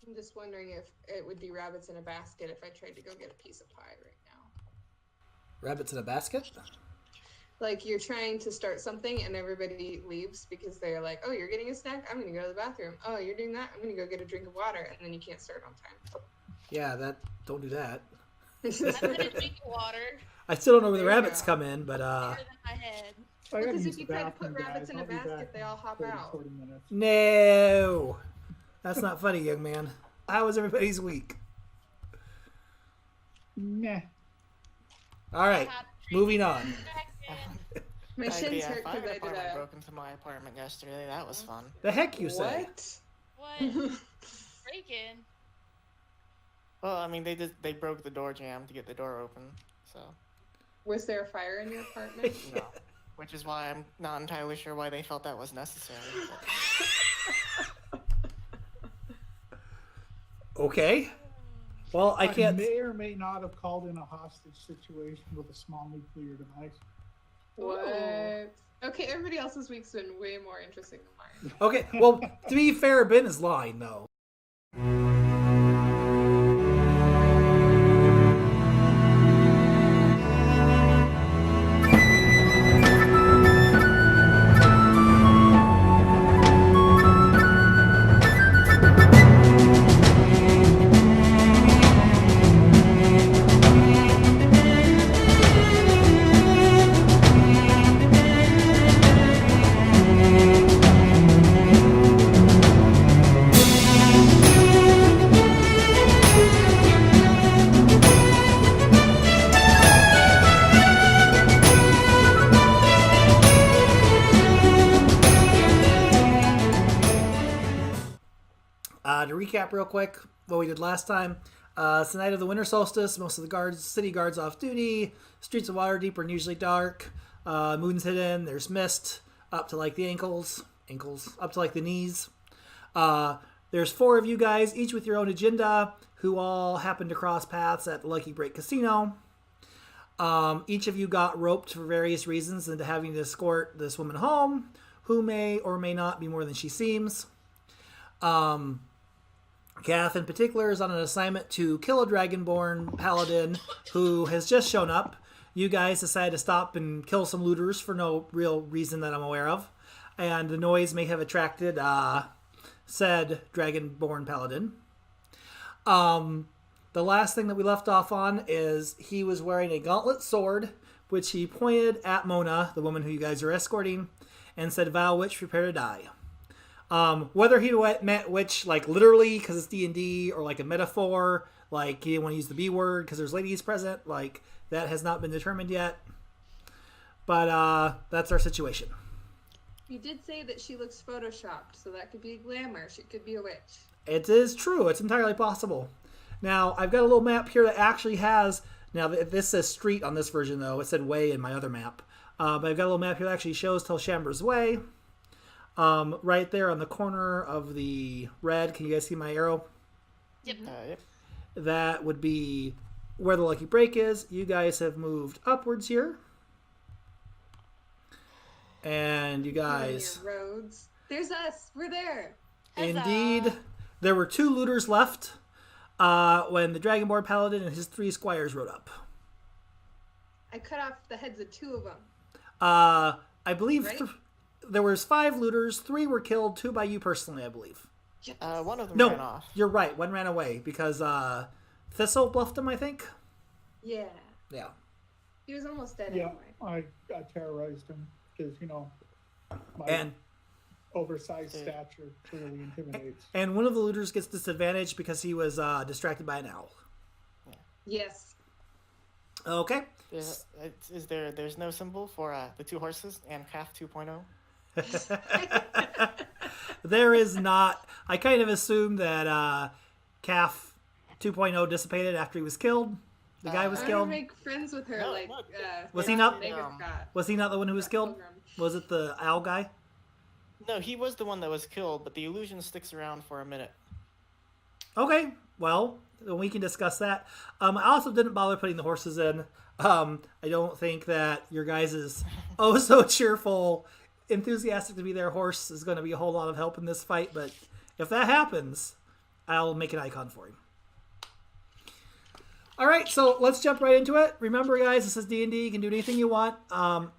I'm just wondering if it would be rabbits in a basket if I tried to go get a piece of pie right now. Rabbits in a basket? Like, you're trying to start something and everybody leaves because they're like, oh, you're getting a snack? I'm going to go to the bathroom. Oh, you're doing that? I'm going to go get a drink of water. And then you can't start on time. Yeah, don't do that. I'm gonna drink water. I still don't know where the There you rabbits go. come in, but Bigger than my head. I gotta Because use if you the try to put bathroom, rabbits guys. in a I'll be back basket, they all hop 30, out. 40 minutes. no. That's not funny, young man. How was everybody's week? Nah. All right, moving on. My The shins hurt fire because I did department a... broke into my apartment yesterday. That was fun. The heck you say? What? What? Break-in. Well, I mean, they broke the door jamb to get the door open, so Was there a fire in your apartment? no. Which is why I'm not entirely sure why they felt that was necessary. Okay. Well, I can't. may or may not have called in a hostage situation with a small nuclear device. What? Okay, everybody else's week's been way more interesting than mine. Okay. Well, to be fair, Ben is lying though. To recap real quick what we did last time. It's the night of the winter solstice. Most of the city guards off duty. Streets of Waterdeep are usually dark. Moon's hidden. There's mist up to like the ankles, up to like the knees. There's 4 of you guys, each with your own agenda, who all happen to cross paths at the Lucky Break Casino. Each of you got roped for various reasons into having to escort this woman home, who may or may not be more than she seems. Kath, in particular, is on an assignment to kill a Dragonborn paladin who has just shown up. You guys decided to stop and kill some looters for no real reason that I'm aware of. And the noise may have attracted said Dragonborn paladin. The last thing that we left off on is he was wearing a gauntlet sword, which he pointed at Mona, the woman who you guys are escorting, and said, "Vow witch, prepare to die." Whether he meant witch, like literally, because it's D&D, or like a metaphor, like he didn't want to use the B word because there's ladies present, like that has not been determined yet. But that's our situation. You did say that she looks photoshopped, so that could be a glamour. She could be a witch. It is true. It's entirely possible. Now, I've got a little map here that actually has... Now, this says street on this version, though. It said way in my other map. But I've got a little map here that actually shows Telchamber's Way. Right there on the corner of the red. Can you guys see my arrow? Yep. Yep. That would be where the Lucky Break is. You guys have moved upwards here. And you guys... Your roads. There's us. We're there. Indeed. There were 2 looters left when the Dragonborn Paladin and his 3 squires rode up. I cut off the heads of 2 of them. I believe Right? there was 5 looters. 3 were killed. 2 by you personally, I believe. Yes. One of them No, ran off. you're right. 1 ran away because Thistle bluffed him, I think. Yeah. Yeah. He was almost dead Yeah, anyway. I terrorized him because, my And oversized stature clearly intimidates. and one of the looters gets disadvantage because he was distracted by an owl. Yes. Okay. There's no symbol for the 2 horses and calf 2.0? There is not. I kind of assumed that Calf 2.0 dissipated after he was killed. The guy was I killed. want to make friends with her, No, like, look, Was he not- Megan Scott. Was he not the one who was killed? Was it the owl guy? No, he was the one that was killed, but the illusion sticks around for a minute. Okay. Well, we can discuss that. I also didn't bother putting the horses in. I don't think that your guys' oh so cheerful, enthusiastic to be their horse is going to be a whole lot of help in this fight. But if that happens, I'll make an icon for him. All right, so let's jump right into it. Remember, guys, this is D&D. You can do anything you want.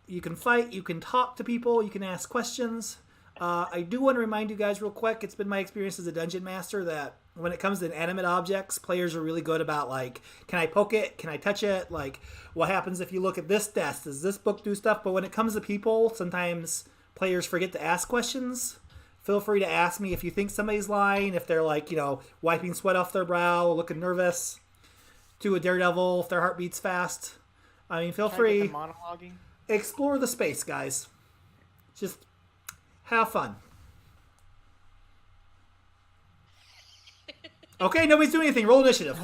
You can fight. You can talk to people. You can ask questions. I do want to remind you guys real quick, it's been my experience as a dungeon master that when it comes to inanimate objects, players are really good about, like, can I poke it? Can I touch it? Like, what happens if you look at this desk? Does this book do stuff? But when it comes to people, sometimes players forget to ask questions. Feel free to ask me if you think somebody's lying, if they're, like, wiping sweat off their brow, looking nervous. To a daredevil, if their heart beats fast. I mean, feel free. Monologuing? Explore the space, guys. Just have fun. Okay, nobody's doing anything. Roll initiative.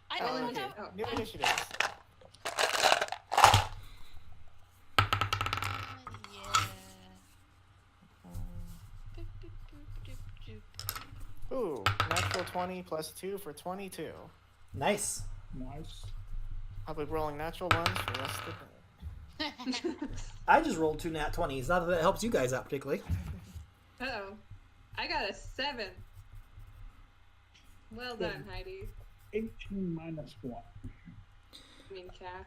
I don't know. New initiatives. Ooh, natural 20 plus 2 for 22. Nice. Nice. I'll be rolling natural ones for the rest of the day. I just rolled 2 nat 20s. Not that that helps you guys out particularly. Uh-oh. I got a 7. Well done, Heidi. 18 minus 1. I mean, calf.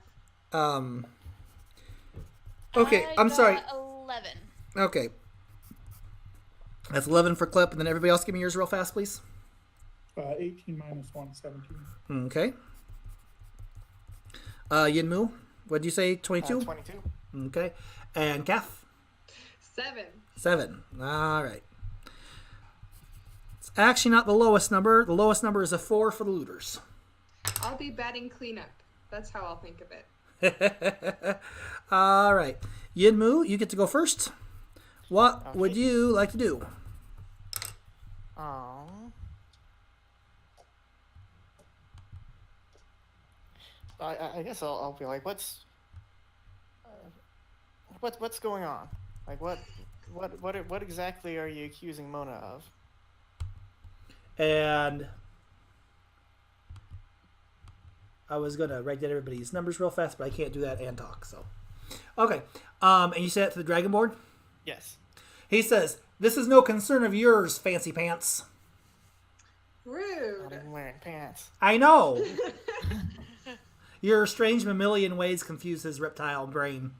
Okay, I'm sorry. 11. Okay. That's 11 for Clip, and then everybody else give me yours real fast, please. 18 minus 1, 17. Okay. Yinmu, what did you say? 22? 22. Okay. And Kaf? 7. 7. All right. It's actually not the lowest number. The lowest number is a 4 for the looters. I'll be batting cleanup. That's how I'll think of it. All right. Yinmu, you get to go first. What would you like to do? I guess I'll be like, what's going on? Like, what exactly are you accusing Mona of? And I was gonna write down everybody's numbers real fast, but I can't do that and talk. So, okay. And you said it to the Dragonborn? Yes. He says, "This is no concern of yours, fancy pants." Rude. I'm wearing pants. I know. Your strange mammalian ways confuse his reptile brain.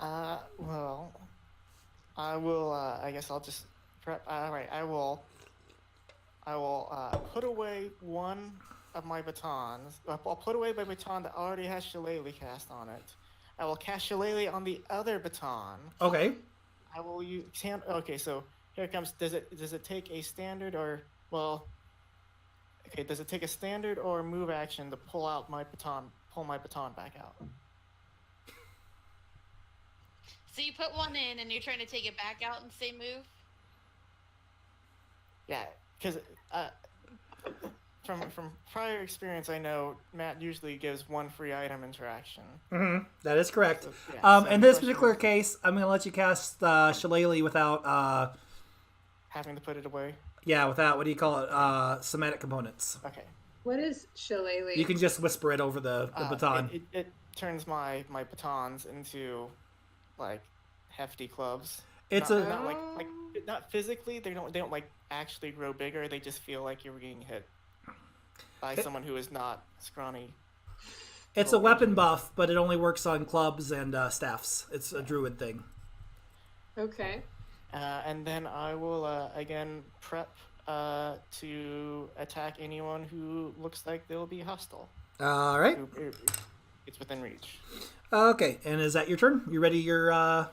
Well, I will. I guess I'll just prep. All right. I will put away one of my batons. I'll put away my baton that already has Shillelagh cast on it. I will cast Shillelagh on the other baton. Okay. I will use. Okay, so here it comes. Does it take a standard or well? Okay, does it take a standard or move action to pull my baton back out? So you put one in and you're trying to take it back out and say move? Yeah, because from prior experience, I know Matt usually gives one free item interaction. Mm-hmm. That is correct. So, yeah, in this particular case, I'm going to let you cast Shillelagh without... having to put it away? Yeah, without, what do you call it? Somatic components. Okay. What is Shillelagh? You can just whisper it over the baton. It turns my batons into, like, hefty clubs. It's not physically. They don't like actually grow bigger. They just feel like you're being hit by someone who is not scrawny. It's a weapon buff, but it only works on clubs and staffs. It's a druid thing. Okay. And then I will again prep to attack anyone who looks like they'll be hostile. All right. It's within reach. Okay, and is that your turn? You ready? Are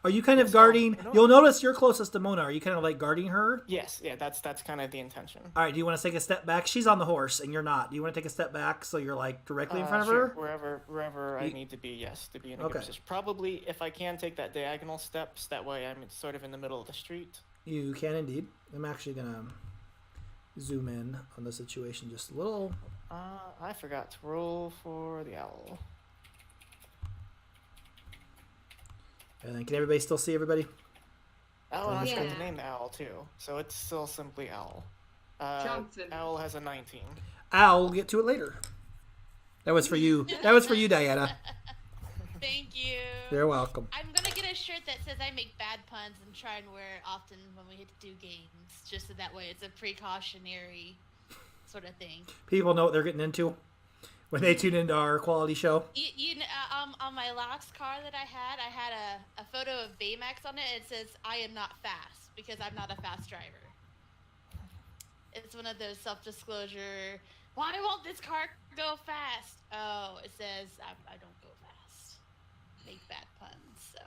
you kind of yes, guarding? no. You'll notice you're closest to Mona. Are you kind of like guarding her? Yes, yeah, that's kind of the intention. All right. Do you want to take a step back? She's on the horse, and you're not. Do you want to take a step back so you're like directly in front of Sure. her? Wherever I need to be, yes, to be in a good position. Probably if I can take that diagonal steps, that way I'm sort of in the middle of the street. You can indeed. I'm actually gonna zoom in on the situation just a little. I forgot to roll for the owl. And then can everybody still see everybody? Oh, and I Yeah. forgot to name the owl too, so it's still simply owl. Johnson. Owl has a 19. I'll get to it later. That was for you. That was for you, Diana. Thank you. You're welcome. I'm gonna get a shirt that says I make bad puns and try and wear it often when we do games, just so that way it's a precautionary sort of thing. People know what they're getting into when they tune into our quality show. On my last car that I had a photo of Baymax on it. It says, I am not fast, because I'm not a fast driver. It's one of those self-disclosure, why won't this car go fast? Oh, it says, I don't go fast. Make bad puns, so.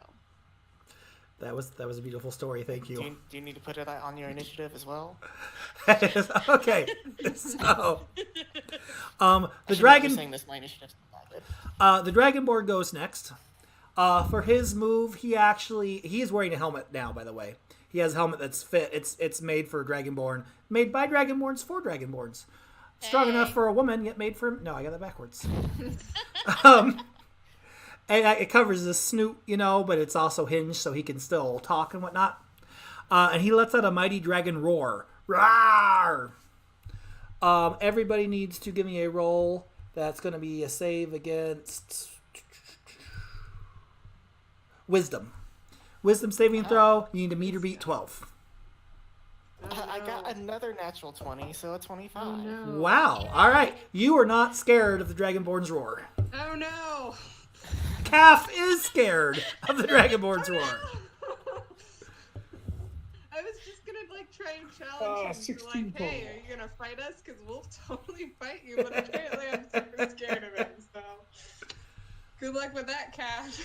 That was a beautiful story. Thank you. Do you need to put it on your initiative as well? Okay. So, the saying this, my initiative's not good. the Dragonborn goes next. For his move, he is wearing a helmet now. By the way, he has a helmet that's fit. It's made for Dragonborn, made by Dragonborns for Dragonborns. Strong enough for a woman, yet made for... No, I got that backwards. And it covers his snoot, but it's also hinged so he can still talk and whatnot. And he lets out a mighty dragon roar. Roar! Everybody needs to give me a roll. That's going to be a save against... Wisdom. Wisdom saving throw. You need to meet or beat 12. I got another natural 20, so a 25. Oh, no. Wow. All right. You are not scared of the Dragonborn's roar. Oh no! Calf is scared of the Dragonborn's roar. I was just gonna try and challenge him. 16 Like, hey, are you gonna fight us? Because we'll totally fight you. But apparently, I'm super scared of him. So, good luck with that, Cash.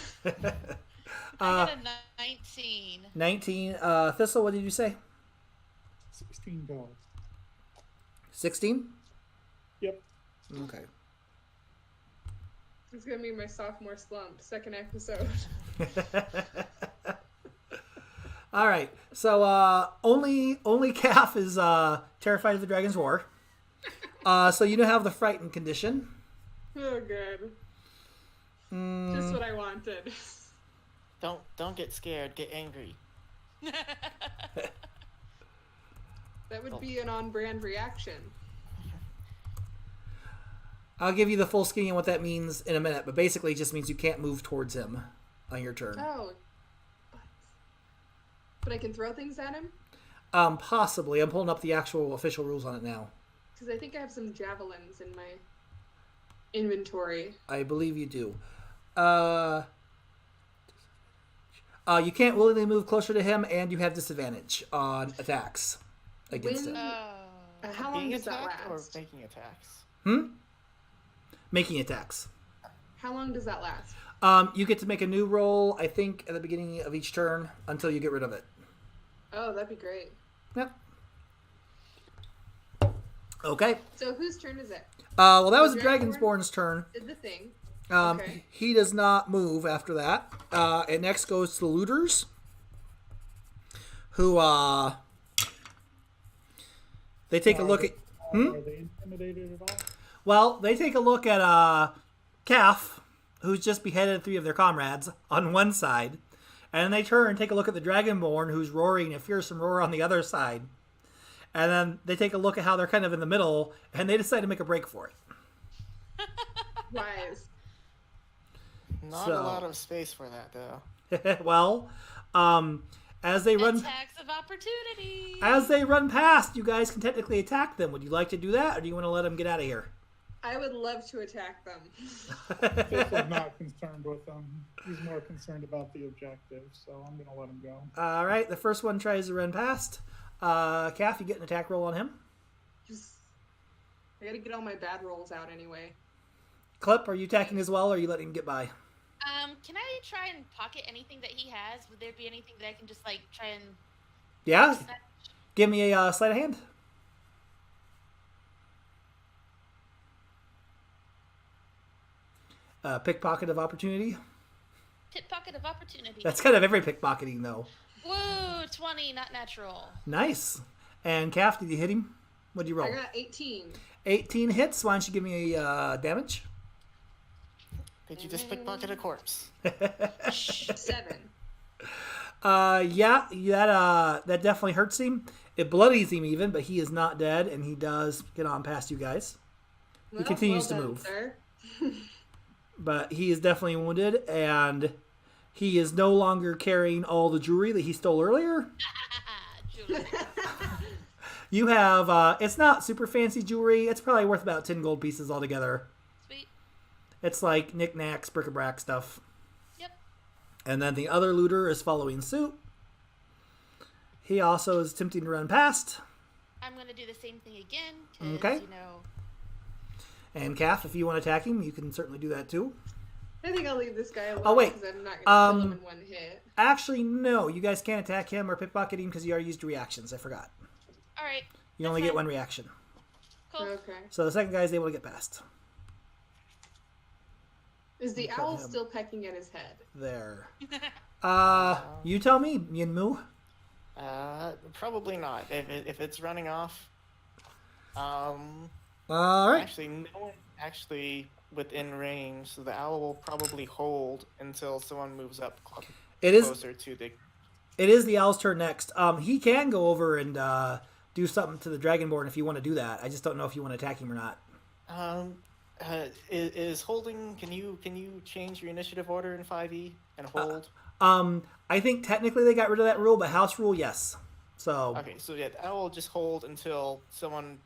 I got a 19. 19. Thistle, what did you say? 16 goals. 16? Yep. Okay. It's gonna be my sophomore slump. Second episode. All right. So only Calf is terrified of the dragon's roar. So you don't have the frightened condition. Oh, good. Just what I wanted. Don't get scared. Get angry. That would be an on-brand reaction. I'll give you the full skinny on what that means in a minute, but basically it just means you can't move towards him on your turn. Oh. But I can throw things at him? Possibly. I'm pulling up the actual official rules on it now. Because I think I have some javelins in my inventory. I believe you do. You can't willingly move closer to him, and you have disadvantage on attacks against him. How long Being does that attacked last? or making attacks? Making attacks. How long does that last? You get to make a new roll, I think, at the beginning of each turn until you get rid of it. Oh, that'd be great. Yep. Okay. So whose turn is it? Well, that was the Dragonborn? Dragonsborn's turn. Did the thing. Okay. He does not move after that. And next goes to the looters, who they take a look at. Are they intimidated at all? Well, they take a look at Calf, who's just beheaded 3 of their comrades on one side, and then they turn and take a look at the Dragonborn, who's roaring a fearsome roar on the other side, and then they take a look at how they're kind of in the middle, and they decide to make a break for it. Wise. Not So- a lot of space for that, though. Well, as they run Attacks of opportunity. past, you guys can technically attack them. Would you like to do that, or do you want to let them get out of here? I would love to attack them. Thistle's not concerned with them. He's more concerned about the objective, so I'm going to let him go. All right, the first one tries to run past. Calf, you get an attack roll on him. I gotta get all my bad rolls out anyway. Clip, are you attacking as well, or are you letting him get by? Can I try and pocket anything that he has? Would there be anything that I can just try and? Yeah? snatch? Give me a sleight of hand. Pickpocket of opportunity. Pickpocket of opportunity. That's kind of every pickpocketing, though. Woo! 20, not natural. Nice. And Calf, did you hit him? What did you roll? I got 18. 18 hits. Why don't you give me a damage? Did you just pickpocket a corpse? 7. Yeah, that definitely hurts him. It bloodies him even, but he is not dead, and he does get on past you guys. He continues to done, move. Sir. But he is definitely wounded, and He is no longer carrying all the jewelry that he stole earlier. Jewelry. You have, it's not super fancy jewelry. It's probably worth about 10 gold pieces altogether. Sweet. It's like knickknacks, bric-a-brac stuff. Yep. And then the other looter is following suit. He also is attempting to run past. I'm gonna do the same thing again. 'Cause, Okay. You know. And Calf, if you want to attack him, you can certainly do that too. I think I'll leave this guy alone. Oh, wait. Because I'm not going to kill him in one hit. Actually, no. You guys can't attack him or pickpocket him because you already used reactions. I forgot. All right. You only get one reaction. Cool. Okay. So the second guy is able to get past. Is the Cut owl him. still pecking at his head? There. You tell me, Yinmu. Probably not. If it's running off. All right. Actually, no one actually within range, so the owl will probably hold until someone moves up It is. closer to the. It is the owl's turn next. He can go over and do something to the Dragonborn if you want to do that. I just don't know if you want to attack him or not. Is holding? Can you change your initiative order in 5e and hold? I think technically they got rid of that rule, but house rule, yes. So. Okay, so yeah, the owl will just hold until someone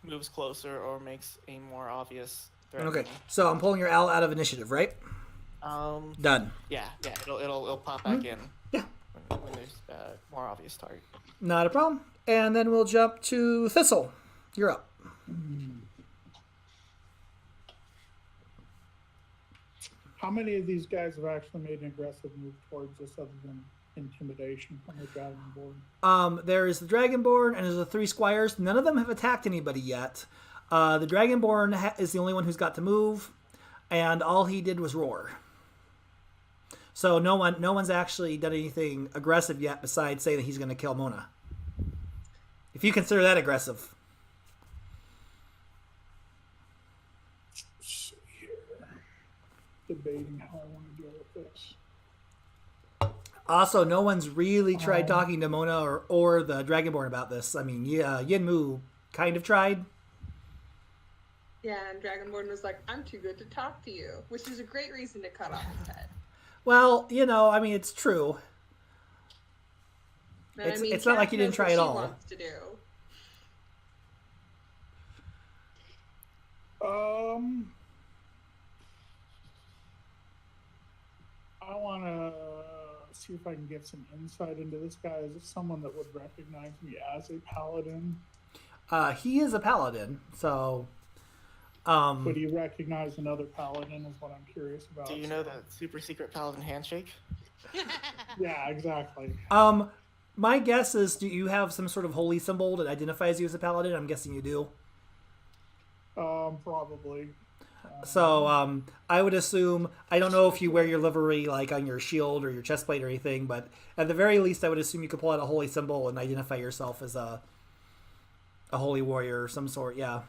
moves closer or makes a more obvious threat. Okay, so I'm pulling your owl out of initiative, right? Done. Yeah, it'll pop back in. Yeah. When there's a more obvious target. Not a problem. And then we'll jump to Thistle. You're up. How many of these guys have actually made an aggressive move towards us other than intimidation from the Dragonborn? There is the Dragonborn and there's the 3 squires. None of them have attacked anybody yet. The Dragonborn is the only one who's got to move, and all he did was roar. So no one's actually done anything aggressive yet besides saying that he's going to kill Mona. If you consider that aggressive. Let's see here. Debating how I want to deal with this. Also, no one's really tried talking to Mona or the Dragonborn about this. I mean, yeah, Yinmu kind of tried. Yeah, and Dragonborn was like, I'm too good to talk to you, which is a great reason to cut off his head. Well, I mean, it's true. And It's not like you didn't try at all. Wants to do. I want to see if I can get some insight into this guy. Is this someone that would recognize me as a paladin? He is a paladin, so. Would he recognize another paladin? Is what I'm curious about. Do you know that super secret paladin handshake? Yeah, exactly. My guess is, do you have some sort of holy symbol that identifies you as a paladin? I'm guessing you do. Probably. So, I would assume, I don't know if you wear your livery like on your shield or your chest plate or anything, but at the very least, I would assume you could pull out a holy symbol and identify yourself as a holy warrior of some sort. Yeah.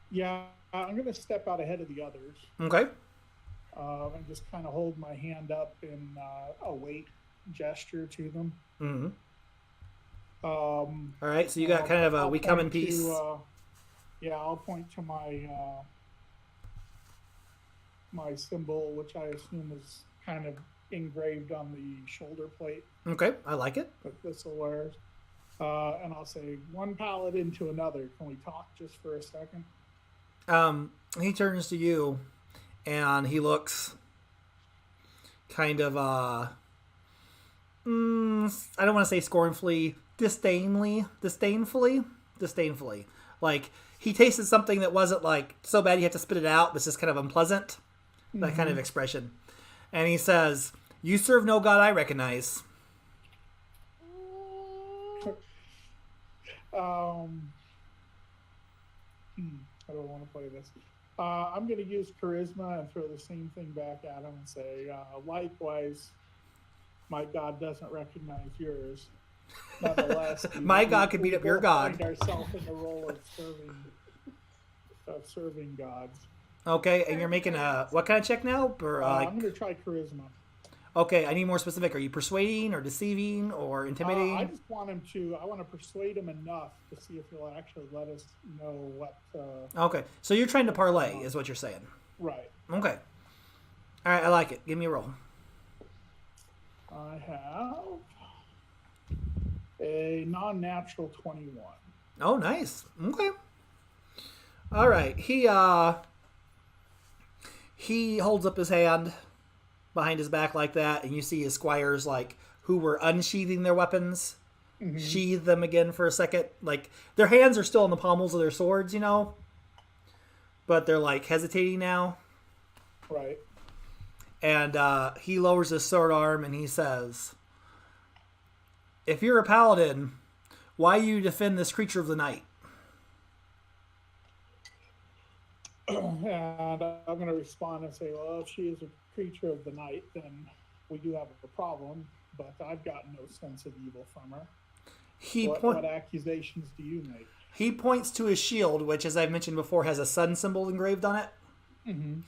Yeah, I'm going to step out ahead of the others. Okay. And just kind of hold my hand up in a wait gesture to them. Mm-hmm. All right, so you got kind of a we come in peace. I'll point to my my symbol, which I assume is kind of engraved on the shoulder plate. Okay, I like it. That Thistle wears. And I'll say, one paladin to another. Can we talk just for a second? He turns to you, and he looks kind of, I don't want to say scornfully, disdainfully. Like, he tasted something that wasn't, like, so bad you have to spit it out, but it's just kind of unpleasant. That kind of expression. And he says, you serve no god I recognize. I don't want to play this. I'm going to use charisma and throw the same thing back at him and say, likewise, my god doesn't recognize yours. Nonetheless, my god could beat up your god. We find ourselves in the role of serving gods. Okay, and you're making a what kind of check now? Or, I'm going to try charisma. Okay, I need more specific. Are you persuading or deceiving or intimidating? I just want him to. I want to persuade him enough to see if he'll actually let us know what. Okay, so you're trying to parlay, is what you're saying. Right. Okay. All right, I like it. Give me a roll. I have a non-natural 21. Oh, nice. Okay. All right. He holds up his hand behind his back like that, and you see his squires, like, who were unsheathing their weapons, sheathe them again for a second. Like, their hands are still in the pommels of their swords, you know, but they're, like, hesitating now. Right. And he lowers his sword arm and he says, "If you're a paladin, why you defend this creature of the night?" And I'm going to respond and say, well, if she is a creature of the night, then we do have a problem, but I've got no sense of evil from her. What accusations do you make? He points to his shield, which, as I've mentioned before, has a sun symbol engraved on it. Mm-hmm.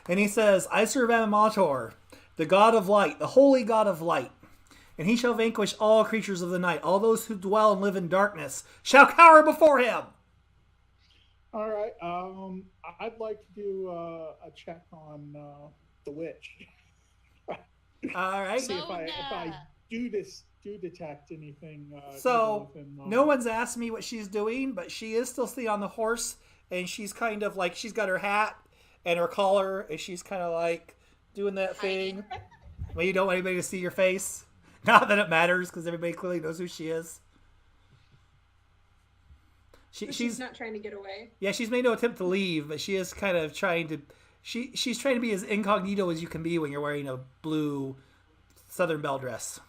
And he says, "I serve Amamator, the god of light, the holy god of light. And he shall vanquish all creatures of the night. All those who dwell and live in darkness shall cower before him." All right. I'd like to do a check on the witch. All right. See if I do detect anything. So no one's asked me what she's doing, but she is still sitting on the horse, and she's kind of like, she's got her hat and her collar, and she's kind of like doing that thing where you don't want anybody to see your face. Not that it matters, because everybody clearly knows who she is. She's not trying to get away. Yeah, she's made no attempt to leave, but she is kind of trying to. She's trying to be as incognito as you can be when you're wearing a blue Southern Belle dress.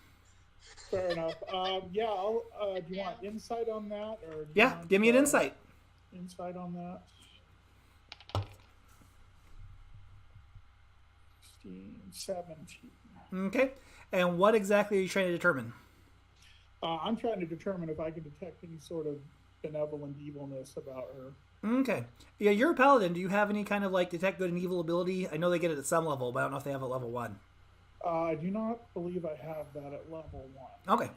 Fair enough. Yeah. Do you want insight on that, or give me an insight. Insight on that. 16, 17. Okay. And what exactly are you trying to determine? I'm trying to determine if I can detect any sort of benevolent evilness about her. Okay. Yeah, you're a paladin. Do you have any kind of like detect good and evil ability? I know they get it at some level, but I don't know if they have it at level 1. I do not believe I have that at level 1. Okay.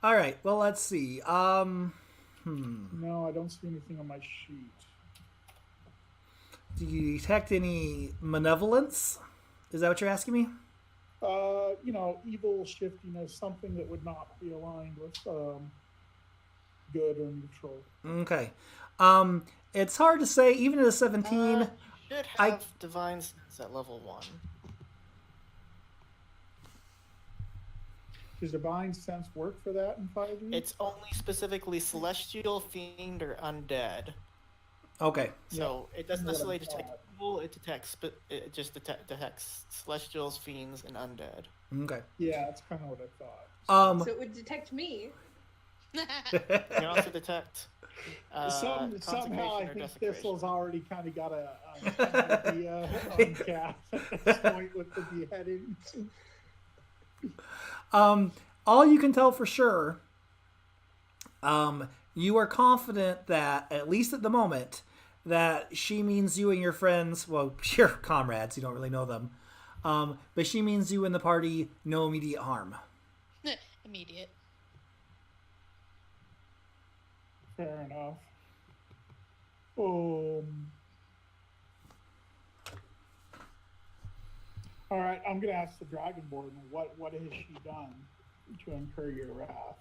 All right. Well, let's see. No, I don't see anything on my sheet. Do you detect any malevolence? Is that what you're asking me? Evil shiftiness, something that would not be aligned with good or neutral. Okay. It's hard to say, even at a 17. You should have divine sense at level 1. Does divine sense work for that in 5e? It's only specifically celestial, fiend, or undead. Okay. So it doesn't necessarily detect evil. It just detects celestials, fiends, and undead. Okay. Yeah, that's kind of what I thought. So it would detect me. You can also detect somehow I think Thistle's already kind of got an idea on Cap at this point with the beheading. All you can tell for sure, you are confident that, at least at the moment, that she means you and your friends, well, your comrades, you don't really know them, but she means you and the party no immediate harm. Immediate. Fair enough. All right, I'm going to ask the Dragonborn, what has she done to incur your wrath?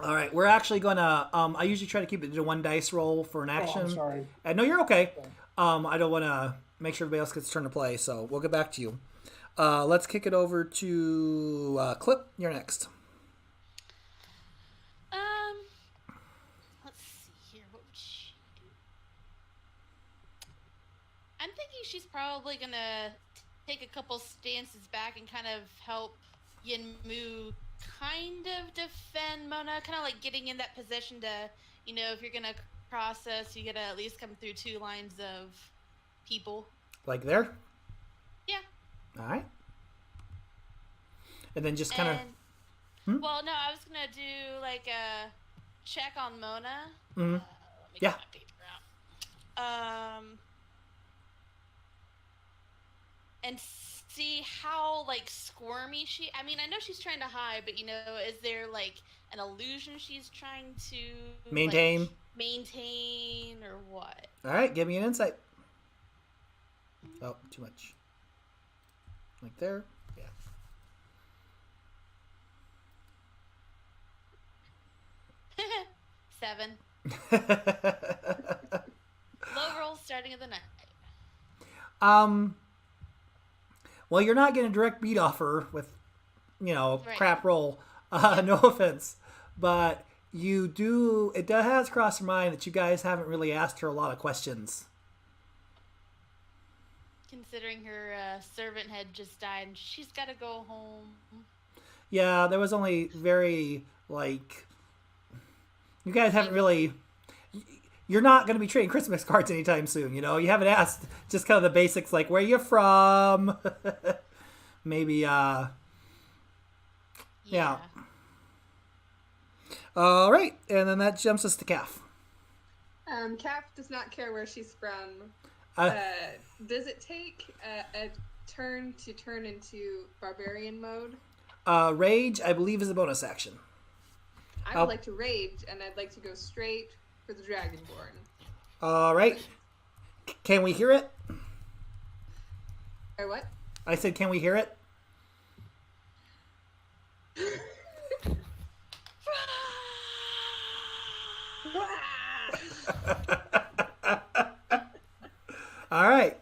All right, we're actually going to, I usually try to keep it to 1 dice roll for an action. I'm sorry. No, you're okay. I don't want to make sure everybody else gets a turn to play, so we'll get back to you. Let's kick it over to Clip. You're next. Let's see here. What would she do? I'm thinking she's probably gonna take a couple stances back and kind of help Yinmu kind of defend Mona, kind of like getting in that position to, if you're gonna process, you gotta at least come through 2 lines of people. Like there? Yeah. All right. And then just kind of... Well, no, I was gonna do like a check on Mona. Mm-hmm. Let me get my paper out. And see how like squirmy she. I mean, I know she's trying to hide, but is there like an illusion she's trying to maintain, or what? All right, give me an insight. Oh, too much. Like there, yeah. 7. Low roll starting of the night. Well, you're not getting a direct beat off her with, Right. crap roll. No offense, but you do. It has crossed your mind that you guys haven't really asked her a lot of questions. Considering her servant had just died, and she's got to go home. Yeah, there was only very you guys haven't really. You're not going to be trading Christmas cards anytime soon. You haven't asked just kind of the basics like where you from, maybe. Yeah. All right, and then that jumps us to Calf. Calf does not care where she's from. Uh, Does it take a turn to turn into barbarian mode? Rage, I believe, is a bonus action. I would like to rage, and I'd like to go straight for the Dragonborn. All right. Can we hear it? Or what? I said, can we hear it? All right.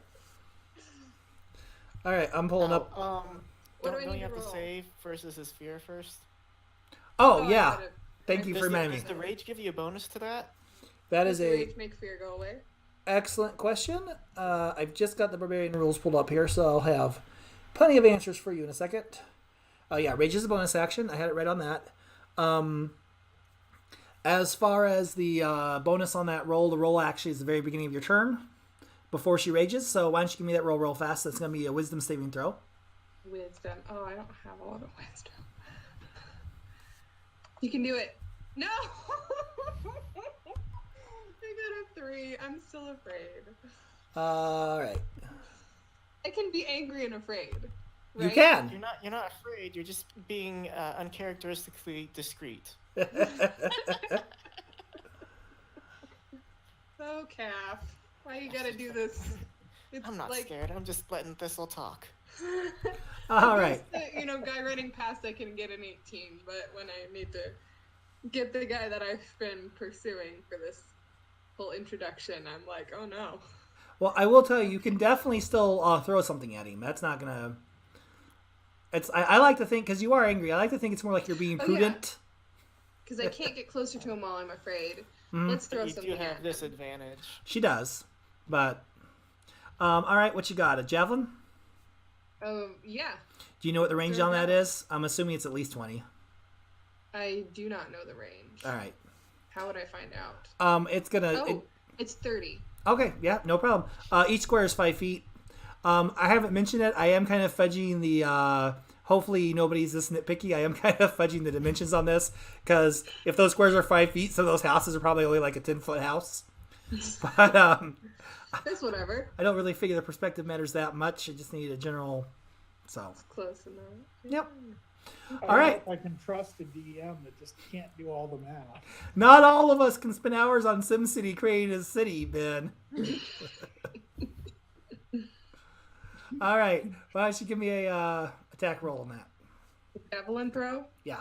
All right, I'm pulling up. What do I Don't need you to have to roll? save versus his fear first? Oh, I yeah. gotta- Thank you for reminding Does me. the rage give you a bonus to that? That Does is a rage make fear go away? excellent question. I've just got the barbarian rules pulled up here, so I'll have plenty of answers for you in a second. Yeah, rage is a bonus action. I had it right on that. As far as the bonus on that roll, the roll actually is the very beginning of your turn before she rages. So why don't you give me that roll real fast? That's going to be a wisdom saving throw. Wisdom. Oh, I don't have a lot of wisdom. You can do it. No! I got a 3. I'm still afraid. All right. I can be angry and afraid. You Right? can. You're not afraid. You're just being uncharacteristically discreet. Oh, Calf. Why you gotta do this? It's I'm not scared. I'm just letting Thistle talk. All right. Guy running past, I can get an 18, but when I need to get the guy that I've been pursuing for this whole introduction, I'm like, oh no. Well, I will tell you, you can definitely still throw something at him. That's not gonna. I like to think, because you are angry. I like to think it's more like you're being prudent. Because I can't get closer to him while I'm afraid. Let's throw You something do have at this him. advantage. She does, but all right. What you got? A javelin? Yeah. Do you know what the range Sure on that do. is? I'm assuming it's at least 20. I do not know the range. All right. How would I find out? It's gonna. Oh, it's 30. Okay, yeah, no problem. Each square is 5 feet. I haven't mentioned it. I am kind of fudging the. Hopefully nobody's this nitpicky. I am kind of fudging the dimensions on this because if those squares are 5 feet, some of those houses are probably only like a 10-foot house. But It's whatever. I don't really figure the perspective matters that much. I just need a general. So. It's close enough. Yep. I All right. I can trust a DM that just can't do all the math. Not all of us can spend hours on SimCity creating a city, Ben. All right. Why don't you give me a attack roll on that? Javelin throw. Yeah.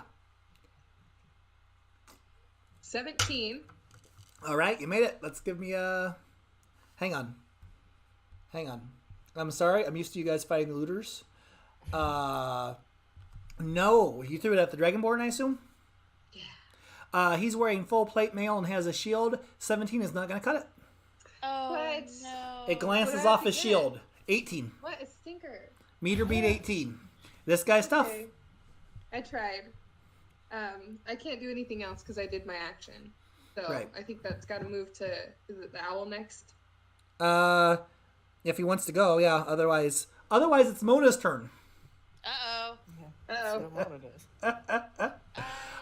17. All right, you made it. Let's give me a. Hang on. I'm sorry. I'm used to you guys fighting the looters. No, you threw it at the Dragonborn, I assume. Yeah. He's wearing full plate mail and has a shield. 17 is not going to cut it. Oh, What? no. It glances What off did I his get? shield. 18. What a stinker. Meter beat 18. This guy's tough. Okay. I tried. I can't do anything else because I did my action. So Right. I think that's got to move to. Is it the owl next? If he wants to go, yeah. Otherwise it's Mona's turn. Uh-oh. That's Uh-oh. what Mona does.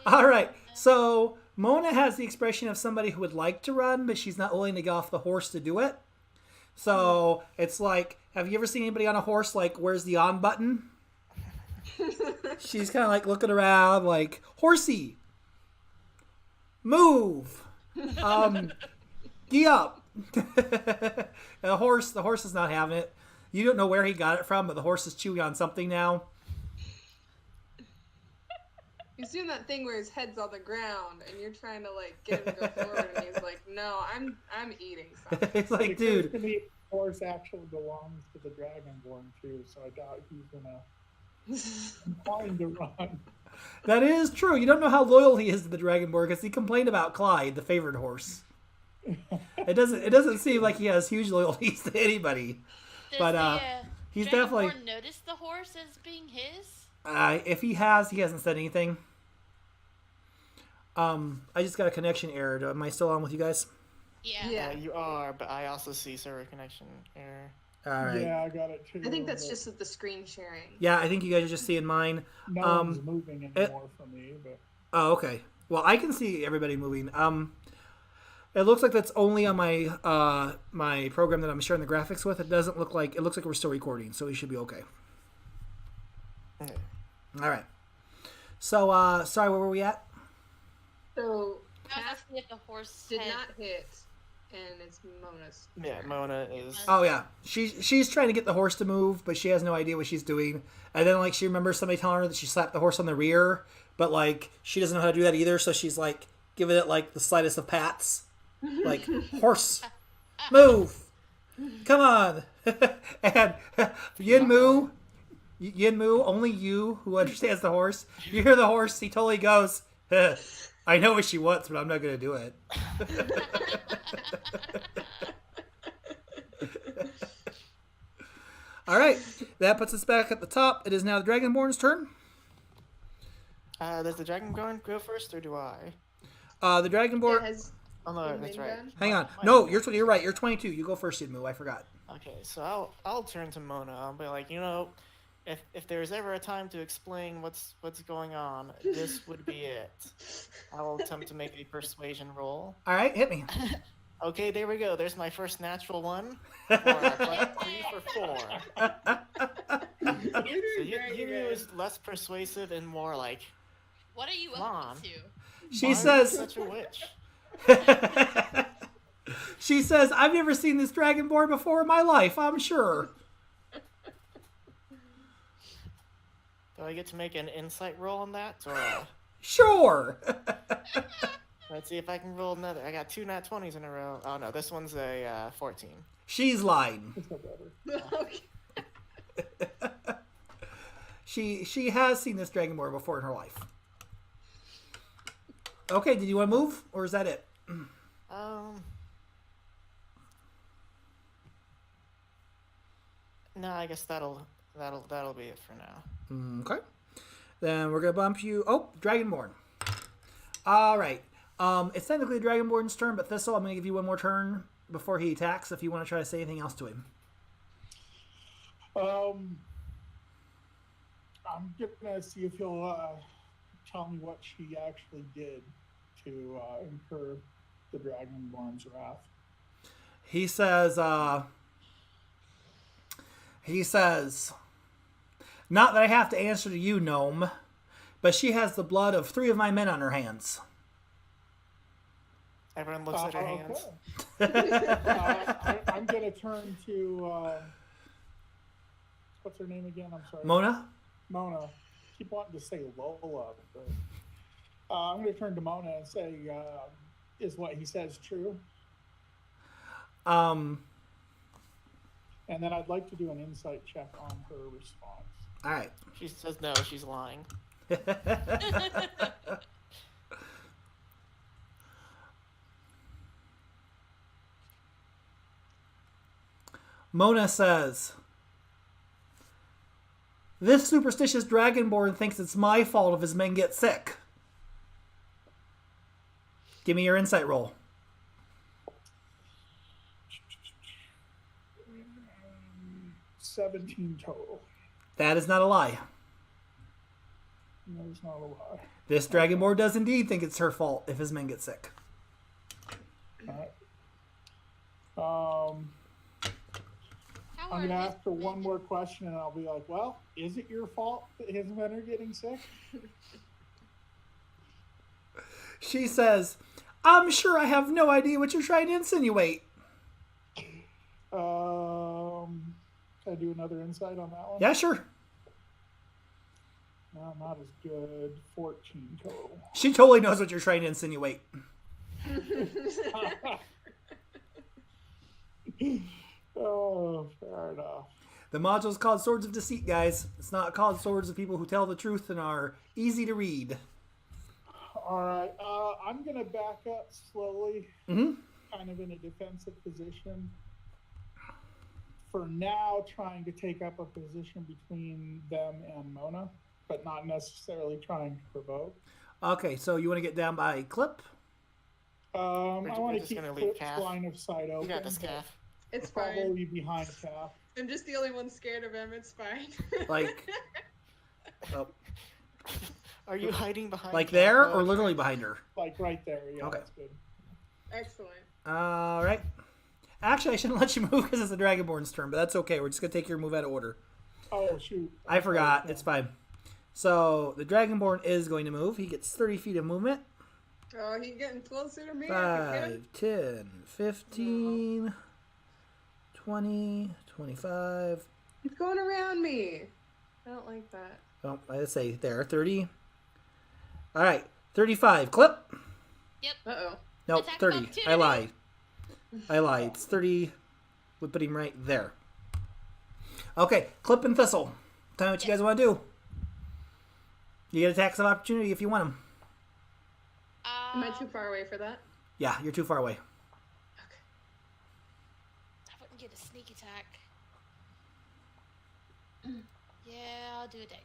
All right. So Mona has the expression of somebody who would like to run, but she's not willing to get off the horse to do it. So it's like, have you ever seen anybody on a horse like, where's the on button? She's kind of like looking around like, horsey, move, gee up. The horse is not having it. You don't know where he got it from, but the horse is chewing on something now. He's doing that thing where his head's on the ground, and you're trying to like get him to go forward, and he's like, "No, I'm eating something." It's like, dude. To me, the horse actually belongs to the Dragonborn too, so I doubt he's gonna inclined to run. That is true. You don't know how loyal he is to the Dragonborn because he complained about Clyde, the favorite horse. It doesn't seem like he has huge loyalties to anybody. Does But the, he's Dragonborn definitely. notice the horse as being his? If he hasn't said anything. I just got a connection error. Am I still on with you guys? Yeah. You are, but I also see server connection error. All right. Yeah, I got it too. I think that's just with the screen sharing. Yeah, I think you guys are just seeing mine. No one's moving anymore for me, but. Oh, okay. Well, I can see everybody moving. It looks like that's only on my my program that I'm sharing the graphics with. It doesn't look like it looks like we're still recording, so we should be okay. Okay. All right. So, sorry, where were we at? So I was Pat asking if the horse did had... not hit, and it's Mona's. Yeah, Mona is. Oh yeah, she's trying to get the horse to move, but she has no idea what she's doing. And then like she remembers somebody telling her that she slapped the horse on the rear, but like she doesn't know how to do that either. So she's like giving it like the slightest of pats, like horse, move, come on. And Yinmu, only you who understands the horse. You hear the horse, he totally goes, I know what she wants, but I'm not going to do it. All right, that puts us back at the top. It is now the Dragonborn's turn. Does the Dragonborn go first, or do I? The Dragonborn... Has Oh no, been that's right. done? Hang on. No, you're right. You're 22. You go first, Yinmu. I forgot. Okay, so I'll turn to Mona. I'll be like, if there's ever a time to explain what's going on, this would be it. I will attempt to make a persuasion roll. All right, hit me. Okay, there we go. There's my first natural one. +3 for 4. So you is less persuasive and more like, What are you Come up on. to? She "I'm says... such a witch." She says, I've never seen this Dragonborn before in my life, I'm sure. Do I get to make an insight roll on that, or? Sure. Let's see if I can roll another. I got 2 nat 20s in a row. Oh no, this one's a 14. She's lying. It's no better. Okay. She has seen this Dragonborn before in her life. Okay, did you want to move, or is that it? No, I guess that'll be it for now. Okay. Then we're going to bump you... Oh, Dragonborn. All right. It's technically the Dragonborn's turn, but Thistle, I'm going to give you one more turn before he attacks if you want to try to say anything else to him. I'm gonna see if he'll tell me what she actually did to incur the Dragonborn's wrath. He says, not that I have to answer to you, gnome, but she has the blood of 3 of my men on her hands. Everyone looks at her hands. Okay. I'm gonna turn to what's her name again? I'm sorry. Mona? Mona. Keep wanting to say Lola, but I'm gonna turn to Mona and say, is what he says true? And then I'd like to do an insight check on her response. All right. She says no, she's lying. Mona says, this superstitious Dragonborn thinks it's my fault if his men get sick. Give me your insight roll. 17 total. That is not a lie. No, it's not a lie. This Dragonborn does indeed think it's her fault if his men get sick. All right. How I'm are going to his ask her one men? more question, and I'll be like, well, is it your fault that his men are getting sick? She says, I'm sure I have no idea what you're trying to insinuate. Can I do another insight on that one? Yeah, sure. No, not as good. 14 total. She totally knows what you're trying to insinuate. Oh, fair enough. The module's called Swords of Deceit, guys. It's not called Swords of People Who Tell the Truth and are easy to read. All right. I'm going to back up slowly, Mm-hmm. kind of in a defensive position. For now, trying to take up a position between them and Mona, but not necessarily trying to provoke. Okay, so you want to get down by Clip? I want to keep Clip's Calf. line of sight open. You got this, Calf. It's fine. Probably behind Calf. I'm just the only one scared of him. It's fine. Like, oh, Are you hiding behind? like Calf? there Oh, or okay. literally behind her? Like right there. Yeah, Okay. that's good. Excellent. All right. Actually, I shouldn't let you move because it's the Dragonborn's turn, but that's okay. We're just going to take your move out of order. Oh, shoot. I forgot. It's fine. So the Dragonborn is going to move. He gets 30 feet of movement. Oh, he's getting closer to me. I 5, 10, 15, 20, 25. He's going around me. I don't like that. Oh, let's say there, 30. All right, 35. Clip. Yep. Uh-oh. Nope, Attack 30. opportunity. I lied. It's 30. We put him right there. Okay, Clip and Thistle. Tell me what you guys want to do. You get attacks of opportunity if you want them. Am I too far away for that? Yeah, you're too far away. Okay. I wouldn't get a sneak attack. Yeah, I'll do a dagger.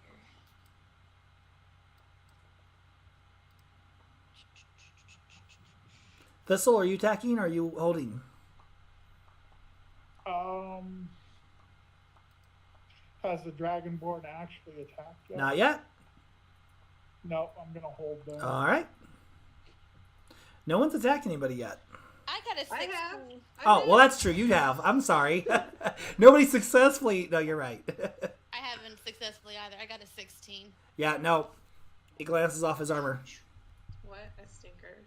Thistle, are you attacking or are you holding? Has the Dragonborn actually attacked yet? Not yet. No, I'm going to hold them. All right. No one's attacked anybody yet. I got a 16. I have. Oh, well, that's true. You have. I'm sorry. Nobody successfully. No, you're right. I haven't successfully either. I got a 16. Yeah, no. He glances off his armor. What a stinker.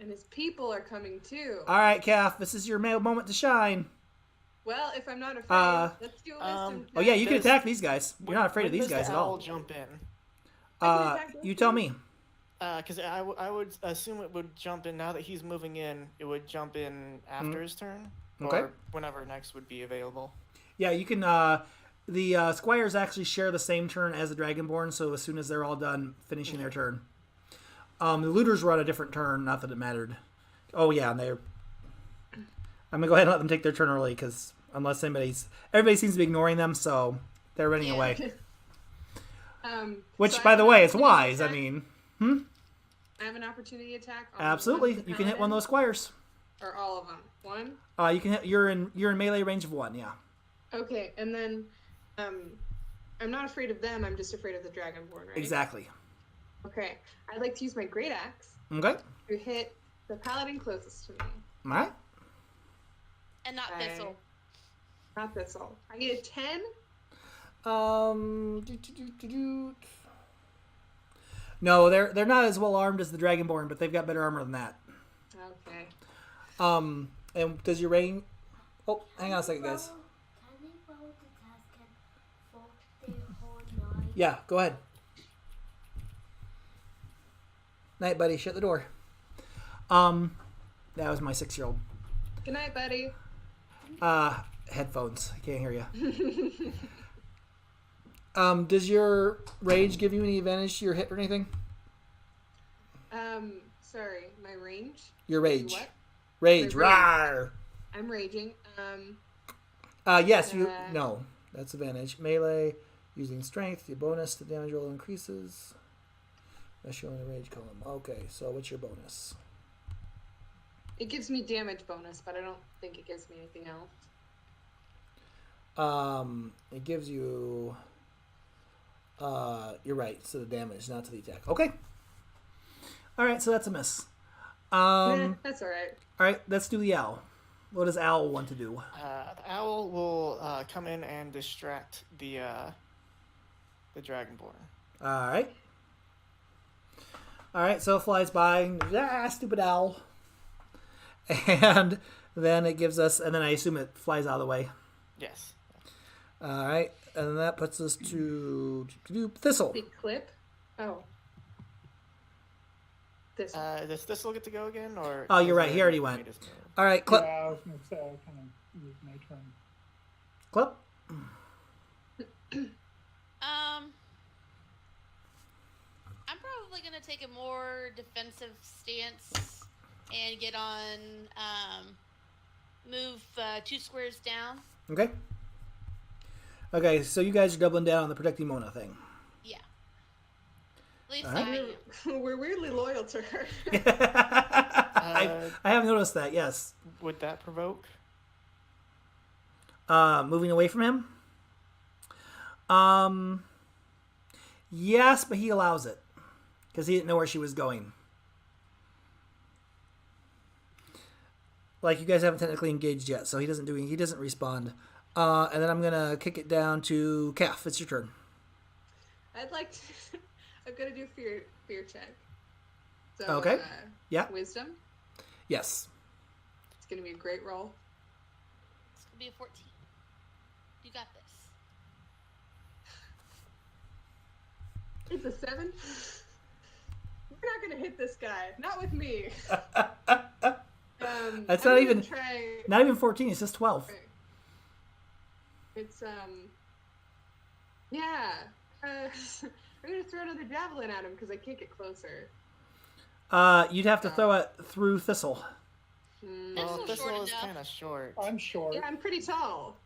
And his people are coming too. All right, Calf. This is your moment to shine. Well, if I'm not afraid, let's do a wisdom Oh, yeah, you can Does- attack these guys. You're not afraid of When these does guys the at owl all. jump in? You tell me. Because I would assume it would jump in now that he's moving in. It would jump in after his turn, Okay. or whenever next would be available. Yeah, you can. The squires actually share the same turn as the Dragonborn, so as soon as they're all done finishing their turn. The looters were on a different turn, not that it mattered. Oh, yeah, and they're... I'm going to go ahead and let them take their turn early, because unless everybody seems to be ignoring them, so they're running away. Which, so I by have the an way, it's opportunity wise. I attack? mean, I have an opportunity attack. On absolutely. one of the You can hit one of those squires. Or all of them. One? You can hit. You're in melee range of 1. Yeah. Okay, and then I'm not afraid of them. I'm just afraid of the Dragonborn, right? Exactly. Okay. I'd like to use my great axe Okay. to hit the paladin closest to me. All right. And not Okay. Thistle. Not Thistle. I get a 10. No, they're not as well armed as the Dragonborn, but they've got better armor than that. Okay. And does your rain? Oh, hang on a second, guys. Can they follow the task and for the whole night? Yeah, go ahead. Night, buddy. Shut the door. That was my 6-year-old. Good night, buddy. Headphones. I can't hear you. Does your rage give you any advantage to your hit or anything? Sorry, my range? Your rage. What? Rage. My rage. Rawr. I'm raging. Yes, you. No, that's advantage. Melee, using strength. Your bonus to damage roll increases. That's showing the rage column. Okay, so what's your bonus? It gives me damage bonus, but I don't think it gives me anything else. It gives you. You're right. So the damage, not to the attack. Okay. All right, so that's a miss. That's all right. All right, let's do the owl. What does owl want to do? The owl will come in and distract the Dragonborn. All right. All right, so it flies by. Stupid owl. And then it gives us, and then I assume it flies out of the way. Yes. All right. And that puts us to Thistle. The clip. Oh. This. Does Thistle get to go again, or? Oh, you're is right. there He already a went. latest move? All right, Clip. Yeah, I was gonna say I kind of used my turn. Clip. I'm probably gonna take a more defensive stance and get on move 2 squares down. Okay. Okay, so you guys are doubling down on the protecting Mona thing. Yeah. At least All right. I am. We're weirdly loyal to her. I have noticed that. Yes. Would that provoke? Moving away from him. Yes, but he allows it because he didn't know where she was going. Like, you guys haven't technically engaged yet, so he doesn't respond. And then I'm gonna kick it down to Calf. It's your turn. I'd like to. I'm gonna do fear check. So, Okay. Yeah. Wisdom. Yes. It's gonna be a great roll. It's gonna be a 14. You got this. It's a 7. We're not gonna hit this guy. Not with me. That's I'm not gonna even try. not even 14. It's just 12. It's yeah. I'm gonna throw another javelin at him because I can't get closer. You'd have to throw it through Thistle. Well, Thistle's Thistle short is enough. kind of short. I'm short. Yeah, I'm pretty tall.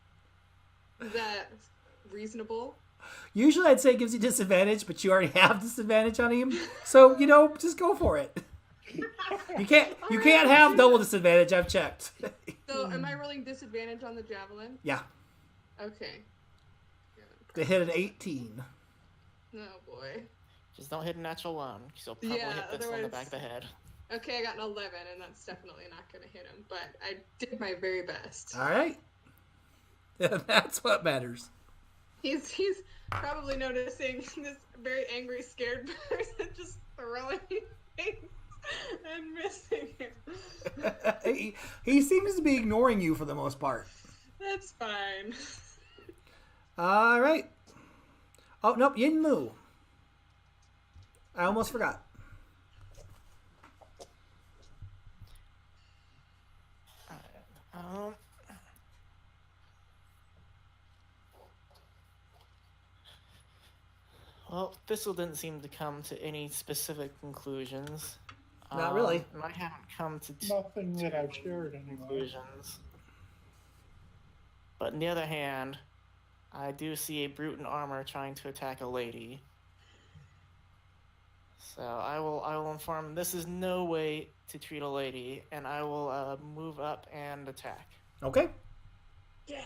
Is that reasonable? Usually I'd say it gives you disadvantage, but you already have disadvantage on him. So, just go for it. You can't have double disadvantage, I've checked. So, am I rolling disadvantage on the javelin? Yeah. Okay. They hit an 18. Oh boy. Just don't hit a natural 1, because you'll probably Yeah, hit this on the otherwise- back of the head. Okay, I got an 11, and that's definitely not gonna hit him. But I did my very best. All right. That's what matters. He's probably noticing this very angry, scared person just throwing things and missing him. he seems to be ignoring you for the most part. That's fine. All right. Oh, nope, you didn't move. I almost forgot. Well, Thistle didn't seem to come to any specific conclusions. Not really. And I haven't come to Nothing that I've shared anyway. conclusions. But on the other hand, I do see a brute in armor trying to attack a lady. So I will inform him this is no way to treat a lady, and I will move up and attack. Okay. Yeah.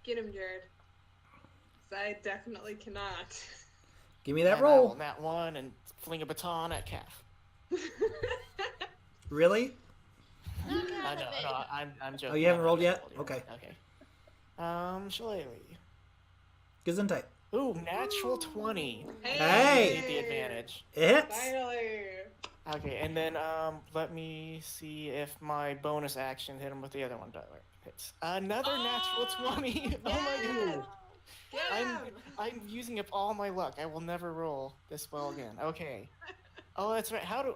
Get him, Jared. 'Cause I definitely cannot. Give me that And I will roll. nat 1 and fling a baton at Calf. Really? No, I know, I'm joking. Oh, you haven't I rolled haven't yet? Okay. Okay. Shillelagh. Gesundheit. Ooh, natural 20. Hey! Need the advantage. It hits. Finally. Okay, and then let me see if my bonus action hit him with the other one hits. Another natural 20. Oh my god. Get him. I'm using up all my luck. I will never roll this well again. Okay. Oh, that's right. How do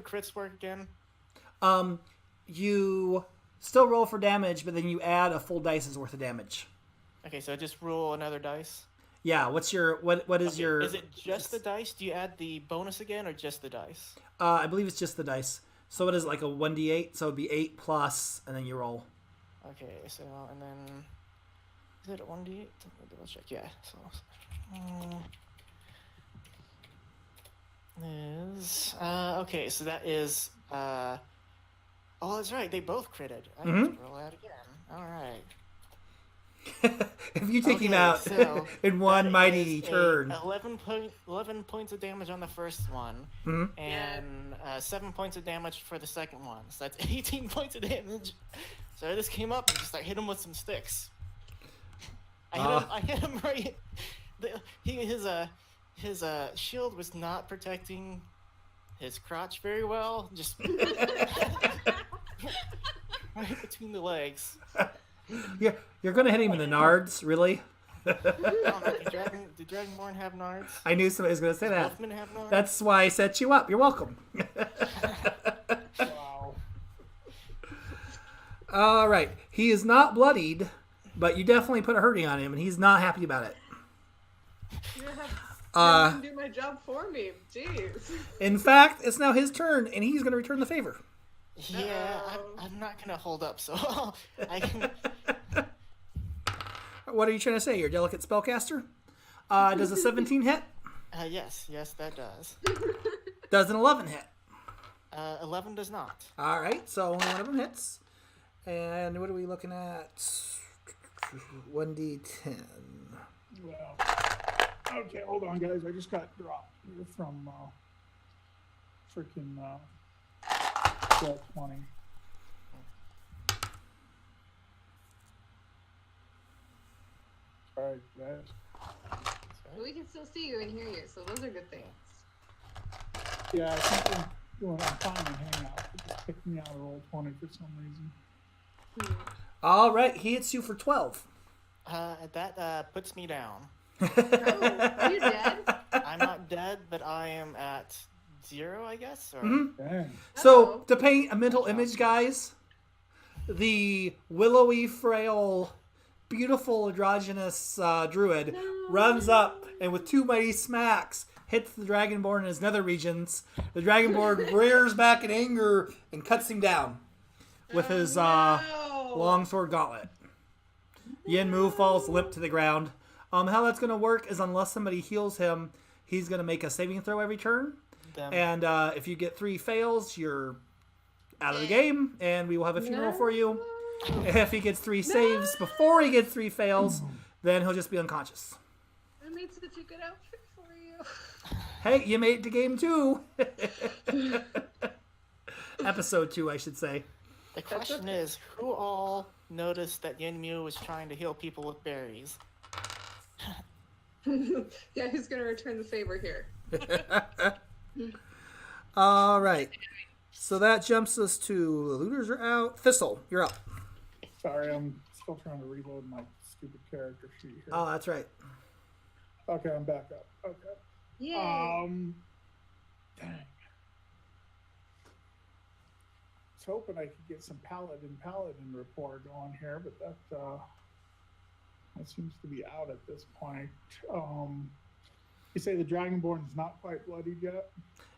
crits work again? You still roll for damage, but then you add a full dice's worth of damage. Okay, so I just roll another dice. Yeah. What's your what is Okay, your? Is it just the dice? Do you add the bonus again, or just the dice? I believe it's just the dice. So it is like a 1d8. So it'd be 8 plus, and then you roll. Okay, so and then is it a 1d8? Let me double check. Yeah. So is okay. So that is oh, that's right. They both critted. I have to roll that again. All right. If you take him Okay, out so in one that mighty is turn. 11 points of damage on the first one, and 7 points of damage for the second one. So that's 18 points of damage. So I just came up and just hit him with some sticks. I hit him right. His shield was not protecting his crotch very well. Just right between the legs. You're gonna hit him in the nards, really? I don't know. Do Dragonborn have nards? I knew somebody was going to say that. Wolfmen have nards? That's why I set you up. You're welcome. Wow. All right. He is not bloodied, but you definitely put a hurting on him, and he's not happy about it. You have someone do my job for me. Jeez. In fact, it's now his turn, and he's going to return the favor. Yeah, I'm not gonna hold up, so I can. What are you trying to say? You're a delicate spellcaster? Does a 17 hit? Yes, that does. Does an 11 hit? 11 does not. All right, so only one of them hits. And what are we looking at? 1d10. Well, okay, hold on, guys. I just got dropped here from freaking 1220. Sorry, guys. We can still see you and hear you, so those are good things. Yeah, I think I'm finding Hangout. It just kicked me out of Roll20 for some reason. All right, he hits you for 12. That puts me down. Oh, are you dead? I'm not dead, but I am at 0, I guess. Or... Dang. So, to paint a mental image, guys, the willowy, frail, beautiful, androgynous druid runs up and with 2 mighty smacks hits the Dragonborn in his nether regions. The Dragonborn rears back in anger and cuts him down with his longsword gauntlet. Yenmu falls limp to the ground. How that's going to work is unless somebody heals him, he's going to make a saving throw every turn. And if you get 3 fails, you're out of the game, and we will have a funeral for you. If he gets 3 saves before he gets 3 fails, then he'll just be unconscious. I made such a good outfit for you. Hey, you made it to game 2. Episode 2, I should say. The question is, who all noticed that Yenmu was trying to heal people with berries? Yeah, who's going to return the favor here? All right. So that jumps us to the looters are out. Thistle, you're up. Sorry, I'm still trying to reload my stupid character sheet here. Oh, that's right. Okay, I'm back up. Okay. Yay. Dang. I was hoping I could get some paladin rapport going here, but that seems to be out at this point. You say the Dragonborn is not quite bloodied yet?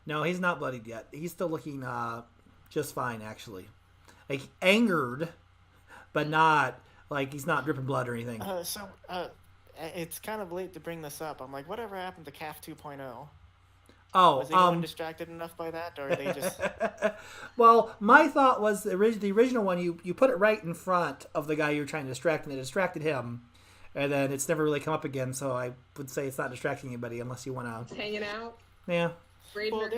No, he's not bloodied yet. He's still looking just fine, actually. Like, angered, but not, like, he's not dripping blood or anything. It's kind of late to bring this up. I'm like, whatever happened to CAF 2.0? Oh, Was anyone distracted enough by that, or are they just... Well, my thought was the original one, you put it right in front of the guy you were trying to distract, and it distracted him. And then it's never really come up again, so I would say it's not distracting anybody unless you want to... Hanging out. Yeah. Well,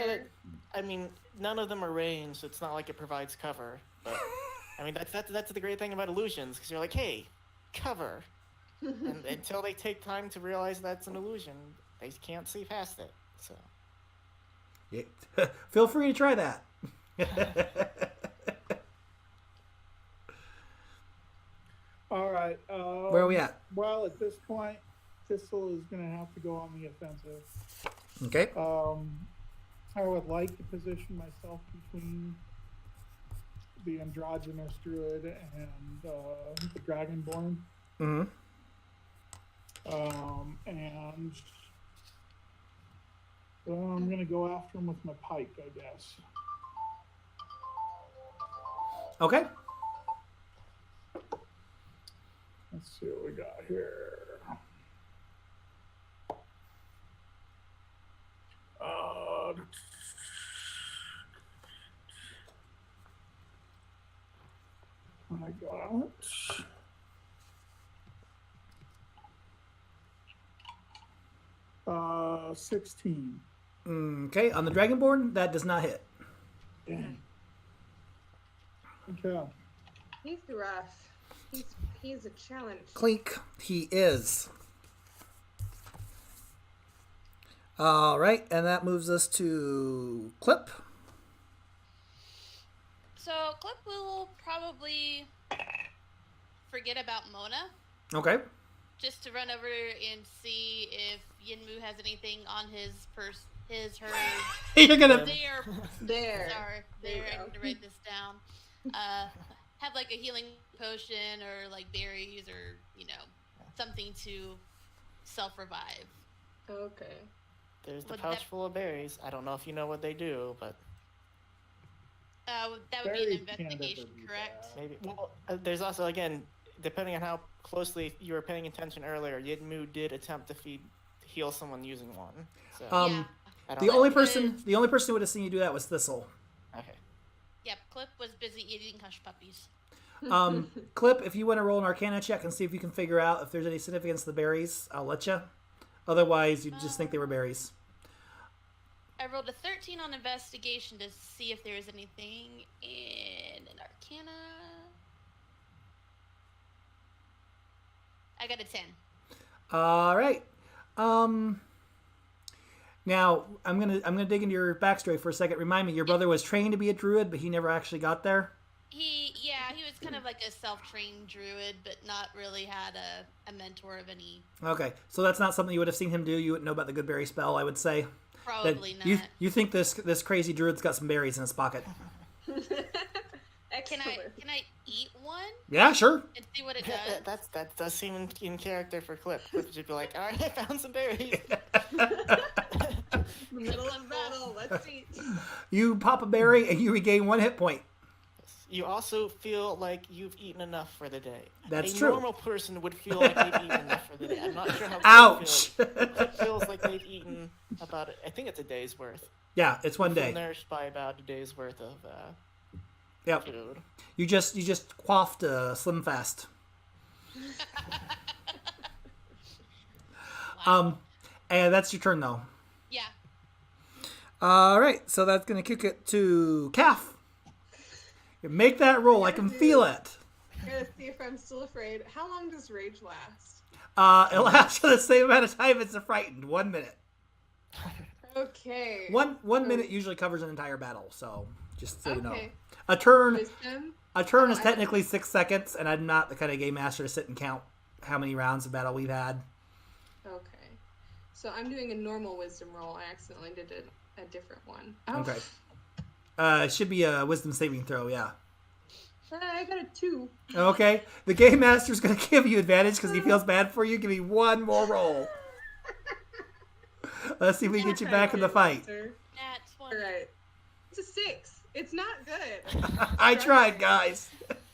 I mean, none of them are ranged, so it's not like it provides cover. But, I mean, that's the great thing about illusions, because you're like, hey, cover. And until they take time to realize that's an illusion, they can't see past it. So, Yeah. Feel free to try that. All right. Where are we at? Well, at this point, Thistle is going to have to go on the offensive. Okay. I would like to position myself between the androgynous druid and the Dragonborn. Mm-hmm. And I'm going to go after him with my pike, I guess. Okay. Let's see what we got here. I got 16. Okay, on the Dragonborn, that does not hit. Dang. Okay. He's rough. He's a challenge. Clink, he is. All right, and that moves us to Clip. So Clip will probably forget about Mona. Okay. just to run over and see if Yinmu has anything on her. You're gonna. There. Sorry, There you there. I go. need to write this down. Have like a healing potion or like berries or something to self-revive. Okay. There's the Would pouch that- full of berries. I don't know if you know what they do, but That would be an Berries can't ever investigation, be correct? bad. maybe. Well, there's also, again, depending on how closely you were paying attention earlier, Yidmu did attempt to heal someone using one. So Yeah. I don't The know. only person who would have seen you do that was Thistle. Okay. Yep. Clip was busy eating hush puppies. Clip, if you want to roll an Arcana check and see if you can figure out if there's any significance to the berries, I'll let you. Otherwise, you just think they were berries. I rolled a 13 on investigation to see if there is anything in an Arcana. I got a 10. All right. Now I'm gonna dig into your backstory for a second. Remind me, your brother was trained to be a druid, but he never actually got there. He was kind of like a self-trained druid, but not really had a mentor of any. Okay, so that's not something you would have seen him do. You wouldn't know about the good berry spell, I would say. Probably That not. You think this crazy druid's got some berries in his pocket? Can Excellent. I eat one Yeah, sure. and see what it does? That does seem in character for Clip. Clip should be like, all right, I found some berries. Middle of battle. Let's see. You pop a berry and you regain 1 hit point. You also feel like you've eaten enough for the day. That's a true. normal person would feel like they've eaten enough for the day. I'm not sure how Ouch! Clip feels like they've eaten about, I think it's a day's worth. Yeah, it's 1 Feel day. nourished by about a day's worth of Yep. food. You just quaffed Slim Fast. Wow. And that's your turn though. Yeah. All right, so that's gonna kick it to Calf. You make that roll. I can feel it. I gotta see if I'm still afraid. How long does rage last? It lasts for the same amount of time as the frightened. 1 minute. Okay. One minute usually covers an entire battle. So just so you know, Okay. a turn Wisdom. is technically 6 seconds, and I'm not the kind of game master to sit and count how many rounds of battle we've had. Okay. So I'm doing a normal wisdom roll. I accidentally did a different one. Oh. Okay. It should be a wisdom saving throw. Yeah. I got a 2. Okay. The game master's going to give you advantage because he feels bad for you. Give me one more roll. Let's see if we can get you back in the fight. Nat 20. Alright. It's a 6. It's not good. I tried, guys.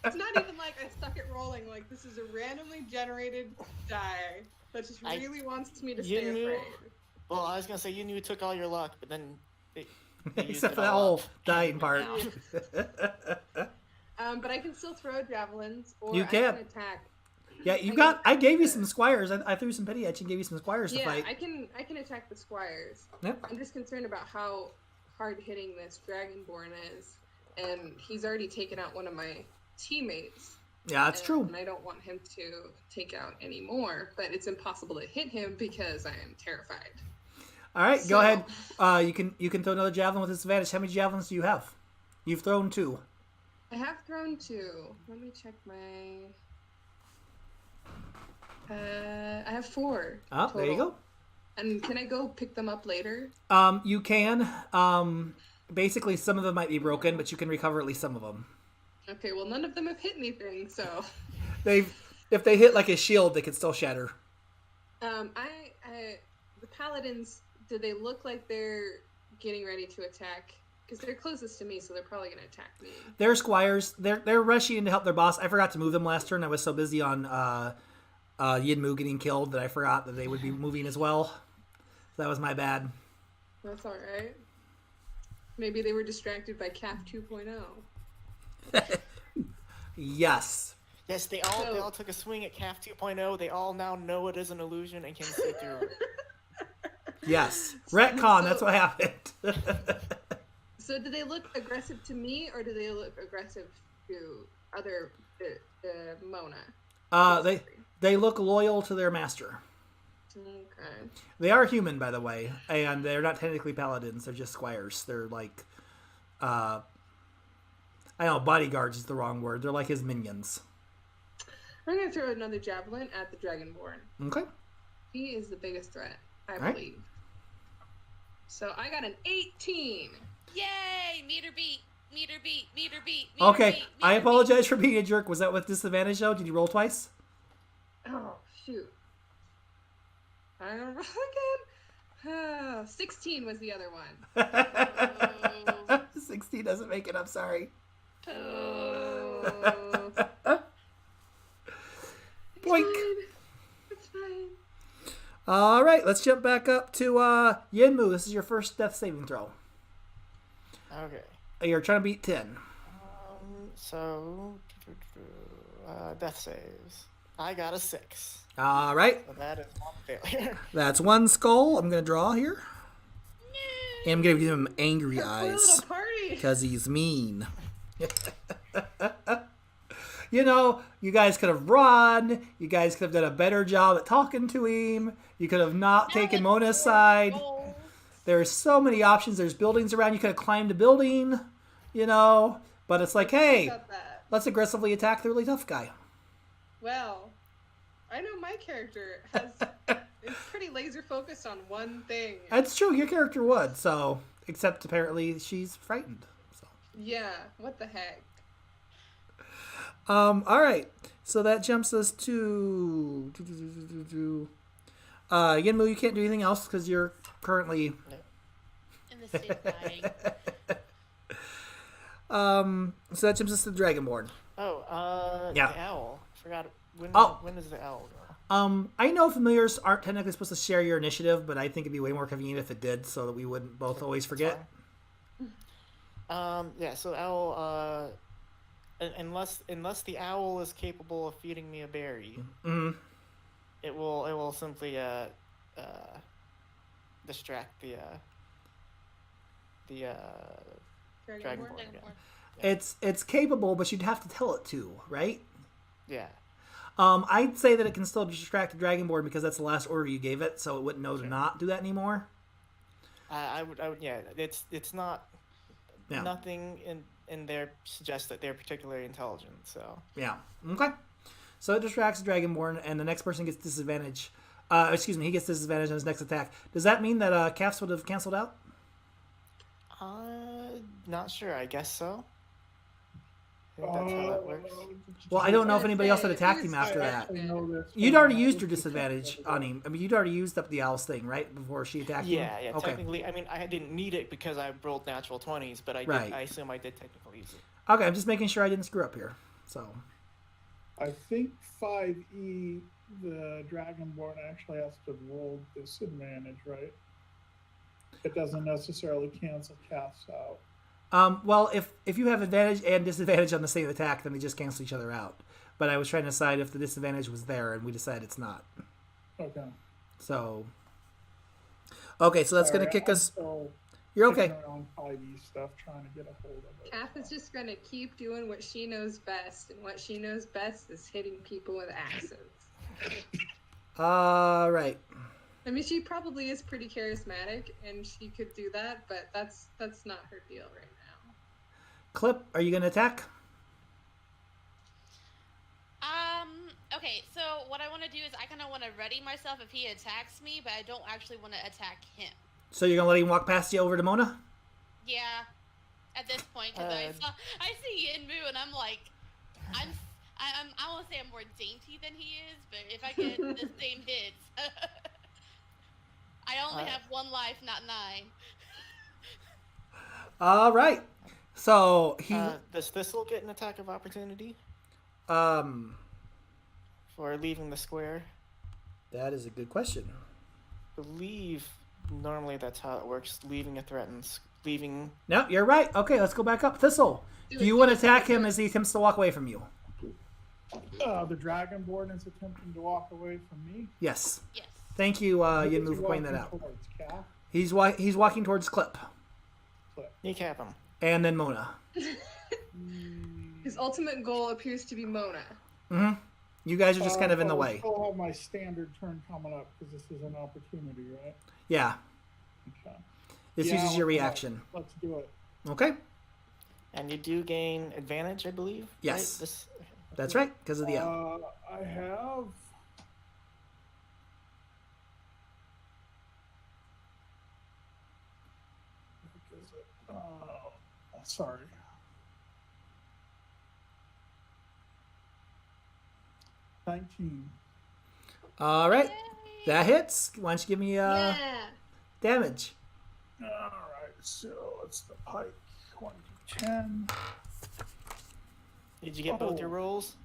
It's not even like I suck at rolling. Like, this is a randomly generated die that just really wants me to You stay knew- afraid. Well, I was gonna say you knew you took all your luck, but then they used Except it for that all whole up. dying part. But I can still throw javelins, or You I can. can attack. Yeah, you got. I gave you some squires. I threw some pity at you and gave you some squires to Yeah, fight. I can attack the squires. Yep. I'm just concerned about how hard hitting this dragonborn is, and he's already taken out one of my teammates. Yeah, that's true. And I don't want him to take out any more, but it's impossible to hit him because I am terrified. All right, So- go ahead. You can throw another javelin with disadvantage. How many javelins do you have? You've thrown 2. I have thrown 2. Let me check my. I have 4. Oh, there you total. go. And can I go pick them up later? You can. Basically, some of them might be broken, but you can recover at least some of them. Okay, well, none of them have hit anything, so. If they hit like a shield, they could still shatter. The paladins, do they look like they're getting ready to attack? Because they're closest to me, so they're probably going to attack me. They're squires. They're rushing in to help their boss. I forgot to move them last turn. I was so busy on Yinmu getting killed that I forgot that they would be moving as well. So that was my bad. That's all right. Maybe they were distracted by CAF 2.0. Yes. Yes, they all took a swing at CAF 2.0. They all now know it is an illusion and can see through it. Yes. Retcon, that's what happened. So do they look aggressive to me, or do they look aggressive to the Mona? They look loyal to their master. Okay. They are human, by the way, and they're not technically paladins. They're just squires. They're like, I don't know, bodyguards is the wrong word. They're like his minions. I'm going to throw another javelin at the Dragonborn. Okay. He is the biggest threat, I right. believe. So I got an 18. Yay! Meter beat. Okay, I apologize for being a jerk. Was that with disadvantage, though? Did you roll twice? Oh, shoot. I'm going to roll again. 16 was the other one. 16 doesn't make it. I'm sorry. Oh. Boink. It's fine. All right, let's jump back up to Yinmu. This is your first death saving throw. Okay. You're trying to beat 10. Death saves. I got a 6. All right. So that is one failure. That's one skull. I'm going to draw here. And I'm going to give him angry eyes. Little party. Because he's mean. You know, you guys could have run. You guys could have done a better job at talking to him. You could have not taken Mona's side. There's so many options. There's buildings around. You could have climbed a building, you know. But it's like, hey, let's aggressively attack the really tough guy. Well, I know my character is pretty laser focused on one thing. That's true. Your character would. So, except apparently she's frightened. So. Yeah. What the heck? All right. So that jumps us to Yinmu. You can't do anything else because you're currently in the state of dying. So that jumps us to the Dragonborn. Oh, yeah. The owl. Forgot when does the owl go? I know familiars aren't technically supposed to share your initiative, but I think it'd be way more convenient if it did, so that we wouldn't both always forget. Yeah. So owl. Unless the owl is capable of feeding me a berry, it will simply distract the Dragonborn. Yeah. It's capable, but you'd have to tell it to, right? Yeah. I'd say that it can still distract the Dragonborn because that's the last order you gave it, so it wouldn't know to not do that anymore. I would. Yeah. It's not. Yeah. Nothing in there suggests that they're particularly intelligent. So. Yeah. Okay. So it distracts the Dragonborn, and the next person gets disadvantage. He gets disadvantage on his next attack. Does that mean that Calfs would have canceled out? Not sure. I guess so. I think that's how that works. Well, I don't know if anybody else had attacked him after that. You'd already used your disadvantage on him. I mean, you'd already used up the owl's thing, right? Before she attacked him? Yeah. Okay. Technically, I mean, I didn't need it because I rolled natural 20s, but I assume I did technically use it. Okay, I'm just making sure I didn't screw up here. So. I think 5E, the Dragonborn actually has to roll disadvantage, right? It doesn't necessarily cancel casts out. Well, if you have advantage and disadvantage on the same attack, then they just cancel each other out. But I was trying to decide if the disadvantage was there, and we decided it's not. Okay. So. Okay, so that's going to kick us. You're okay. On 5E stuff, trying to get a hold of it. Kath is just going to keep doing what she knows best, and what she knows best is hitting people with axes. All right. I mean, she probably is pretty charismatic, and she could do that, but that's not her deal right now. Clip, are you going to attack? Okay, so what I want to do is I kind of want to ready myself if he attacks me, but I don't actually want to attack him. So you're going to let him walk past you over to Mona? Yeah, at this point, because I see Yinmu, and I'm like, I won't say I'm more dainty than he is, but if I get the same hits, I only have one life, not 9. All right. So he does Thistle get an attack of opportunity? For leaving the square? That is a good question. I believe normally that's how it works. Leaving a threatens. Leaving. No, you're right. Okay, let's go back up. Thistle, do you want to attack him as he attempts to walk away from you? The Dragonborn is attempting to walk away from me? Yes. Yes. Thank you, Yinmu, for pointing that out. He's walking towards Clip. Kneecap him. And then Mona. His ultimate goal appears to be Mona. Mm-hmm. You guys are just kind of in the way. I still have my standard turn coming up because this is an opportunity, right? Yeah. Okay. This uses your reaction. Let's do it. Okay. And you do gain advantage, I believe? Yes. Right? That's right, because of the L. I have. What is it? Sorry. 19. All right. That hits. Why don't you give me Yeah. damage? All right, so it's the pike. 1d10. Did you get both your Oh. rolls?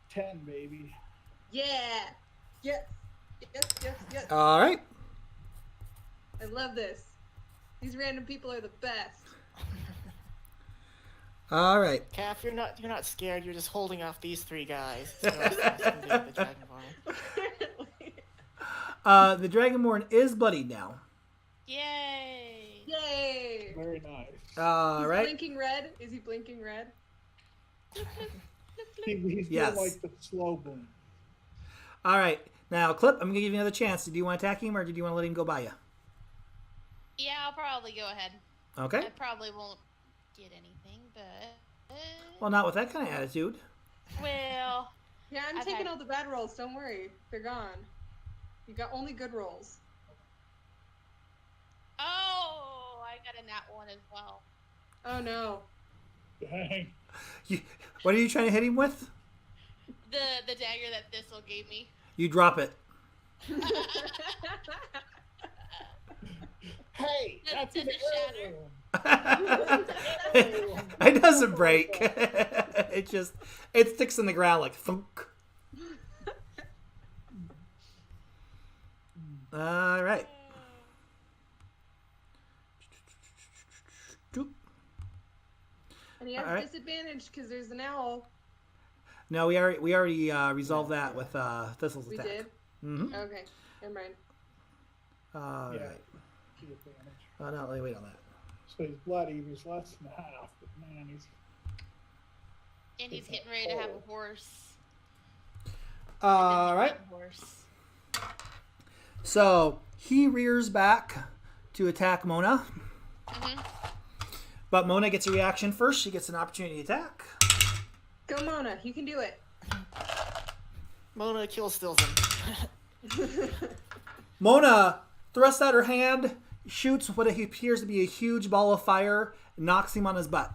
10, baby. Yeah. Yes. Yes. Yes. Yes. All right. I love this. These random people are the best. All right. Calf, you're not scared. You're just holding off these 3 guys. So the Dragonborn. The Dragonborn is bloodied now. Yay! Yay. Very nice. All He's right. blinking red. Is he blinking red? He's Yes. doing like the slow boom. All right. Now, Clip, I'm going to give you another chance. Do you want to attack him or do you want to let him go by you? Yeah, I'll probably go ahead. Okay. I probably won't get anything, but Well, not with that kind of attitude. well, Yeah, I'm I've taking had- all the bad rolls. Don't worry. They're gone. You got only good rolls. oh, I got a nat 1 as well. Oh, no. Dang. What are you trying to hit him with? The dagger that Thistle gave me. You drop it. Hey, Does- that's does an it shatter? heirloom. It doesn't break. It sticks in the ground like thunk. All right. Doop. And he has All right. disadvantage because there's an owl. No, we already resolved that with Thistle's We attack. did? Mm-hmm. Okay. Never mind. All Yeah. right. The advantage. Oh, no, let me wait on that. So he's bloody. He's less than half, but man, he's. And he's getting ready to have a horse. All right. Horse. So he rears back to attack Mona. Mm-hmm. But Mona gets a reaction first. She gets an opportunity attack. Go, Mona. You can do it. Mona kill steals him. Mona thrusts out her hand, shoots what appears to be a huge ball of fire, and knocks him on his butt.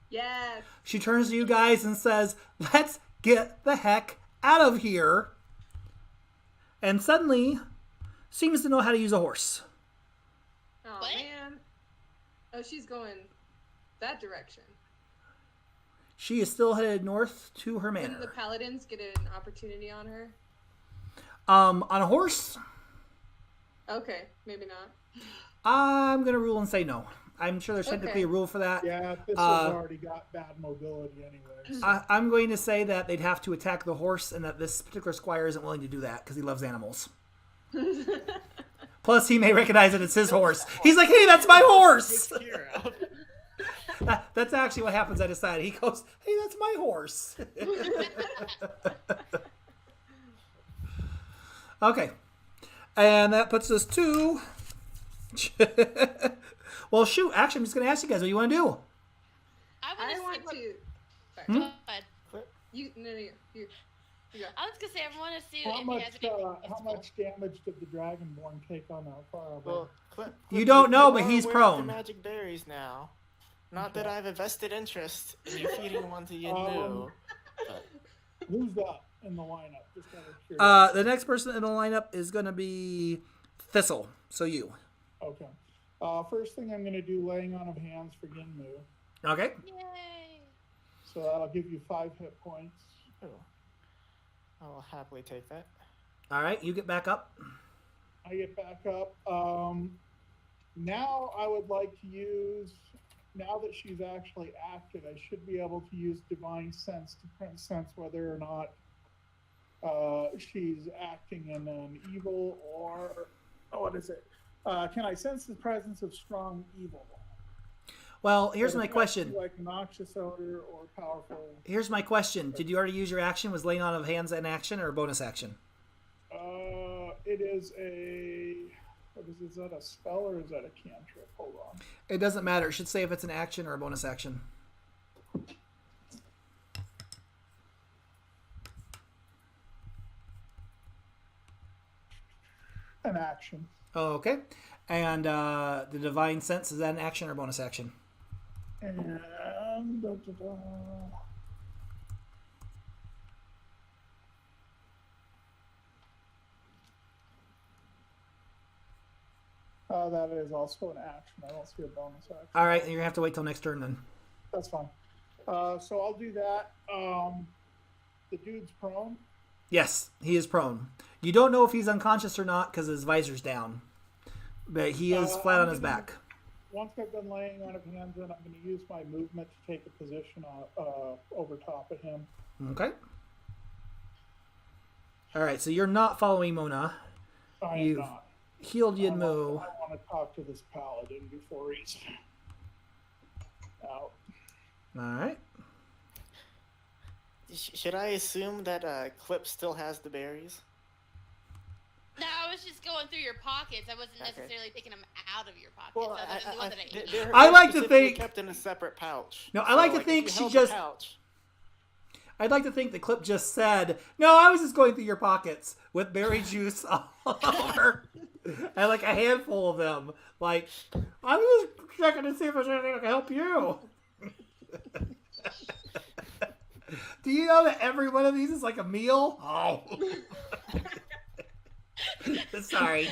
Yes. She turns to you guys and says, "Let's get the heck out of here." And suddenly seems to know how to use a horse. Oh, What? man. Oh, she's going that direction. She is still headed north to her Wouldn't the manor. paladins get an opportunity on her? On a horse, Okay, maybe not. I'm going to rule and say no. I'm sure there's technically a rule for that. Yeah, this has already got bad mobility anyway. So. I'm going to say that they'd have to attack the horse and that this particular squire isn't willing to do that because he loves animals. Plus, he may recognize it as his horse. He's like, "Hey, that's my horse!" That's actually what happens. I decided. He goes, "Hey, that's my horse." Okay. And that puts us to... Well, shoot. Actually, I'm just going to ask you guys what you want to do. I want to. Sorry. Hmm? Go ahead. You go. I was gonna say I want to see How if much? he has anything How useful. much damage did the Dragonborn take on that fireball? Well, Clip, You don't know, you but are he's aware of the prone. magic berries now. Not that I have a vested interest in you feeding one to Yinmu. But Who's up in the lineup? Just out of curiosity. The next person in the lineup is going to be Thistle. So you. Okay. First thing I'm going to do, laying on of hands for Yinmu. Okay. Yay! So that'll give you 5 hit points. oh, I will happily take that. All right. You get back up. I get back up. Now I would like to use, now that she's actually acted, I should be able to use Divine Sense to sense whether or not she's acting in an evil or, what is it? Can I sense the presence of strong evil? Well, here's So my it might question. be like noxious odor or powerful. Here's my question. Did you already use your action? Was laying on of hands an action or a bonus action? It is a, what is that a spell or is that a cantrip? Hold on. It doesn't matter. It should say if it's an action or a bonus action. action. Oh, okay. And the divine sense, is that an action or bonus action? And that is also an action. I don't see a bonus action. All right, you're gonna have to wait till next turn then. That's fine. So I'll do that. The dude's prone. Yes, he is prone. You don't know if he's unconscious or not because his visor's down, but he is flat on his back. Once I've done laying on of hands, then I'm going to use my movement to take a position over top of him. Okay. All right, so you're not following Mona. I am You've not. healed I Yinmu. want to talk to this paladin before he's out. All right. Should I assume that Clip still has the berries? No, I was just going through your pockets. I wasn't necessarily taking them out of your pockets. Well, other than the one that I ate. I like to specifically think- kept in a separate pouch. No, I like to if think you she held the just- pouch, I'd like to think the clip just said, "No, I was just going through your pockets with berry juice all over, and like a handful of them. Like, I was just checking to see if there's anything that can help you." Do you know that every one of these is like a meal? Oh, sorry.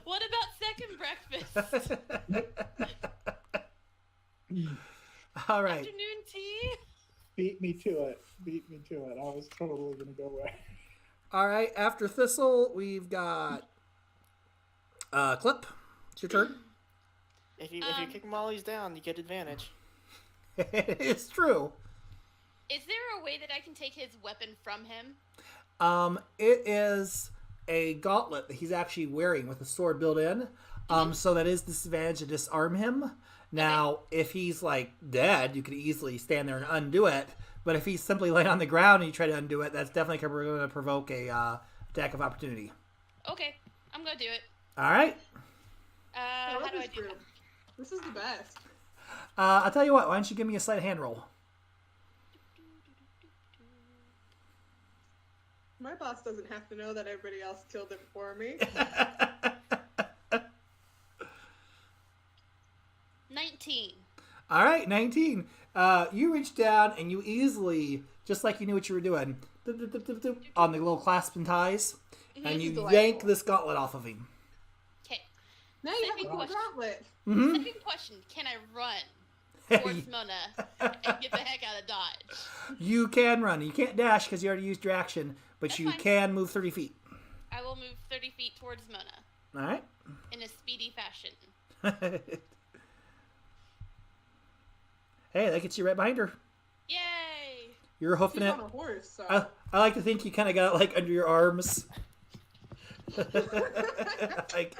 What about second breakfast? All right. Afternoon tea? Beat me to it. Beat me to it. I was totally going to go away. All right. After Thistle, we've got Clip. It's your turn. if you kick Molly's down, you get advantage. It's true. Is there a way that I can take his weapon from him? It is a gauntlet that he's actually wearing with a sword built in. So that is disadvantage to disarm him. Now, if he's like dead, you could easily stand there and undo it. But if he's simply laying on the ground and you try to undo it, that's definitely going to provoke a attack of opportunity. Okay, I'm gonna do it. All right. I How love do I this do group. that? This is the best. I'll tell you what. Why don't you give me a sleight of hand roll? My boss doesn't have to know that everybody else killed it before me. 19. All right, 19. You reach down and you easily, just like you knew what you were doing, on the little clasp and ties, and you Delightful. yank this gauntlet off of him. Okay. Now you have Second a question. gauntlet. Mm-hmm. Second question: can I run towards Mona and get the heck out of Dodge? You can run. You can't dash because you already used your action, but That's you fine. can move 30 feet. I will move 30 feet towards Mona All right. in a speedy fashion. Hey, that gets you right behind her. Yay! You're hoofing She's it. on a horse, so. I like to think you kind of got it like under your arms. Like,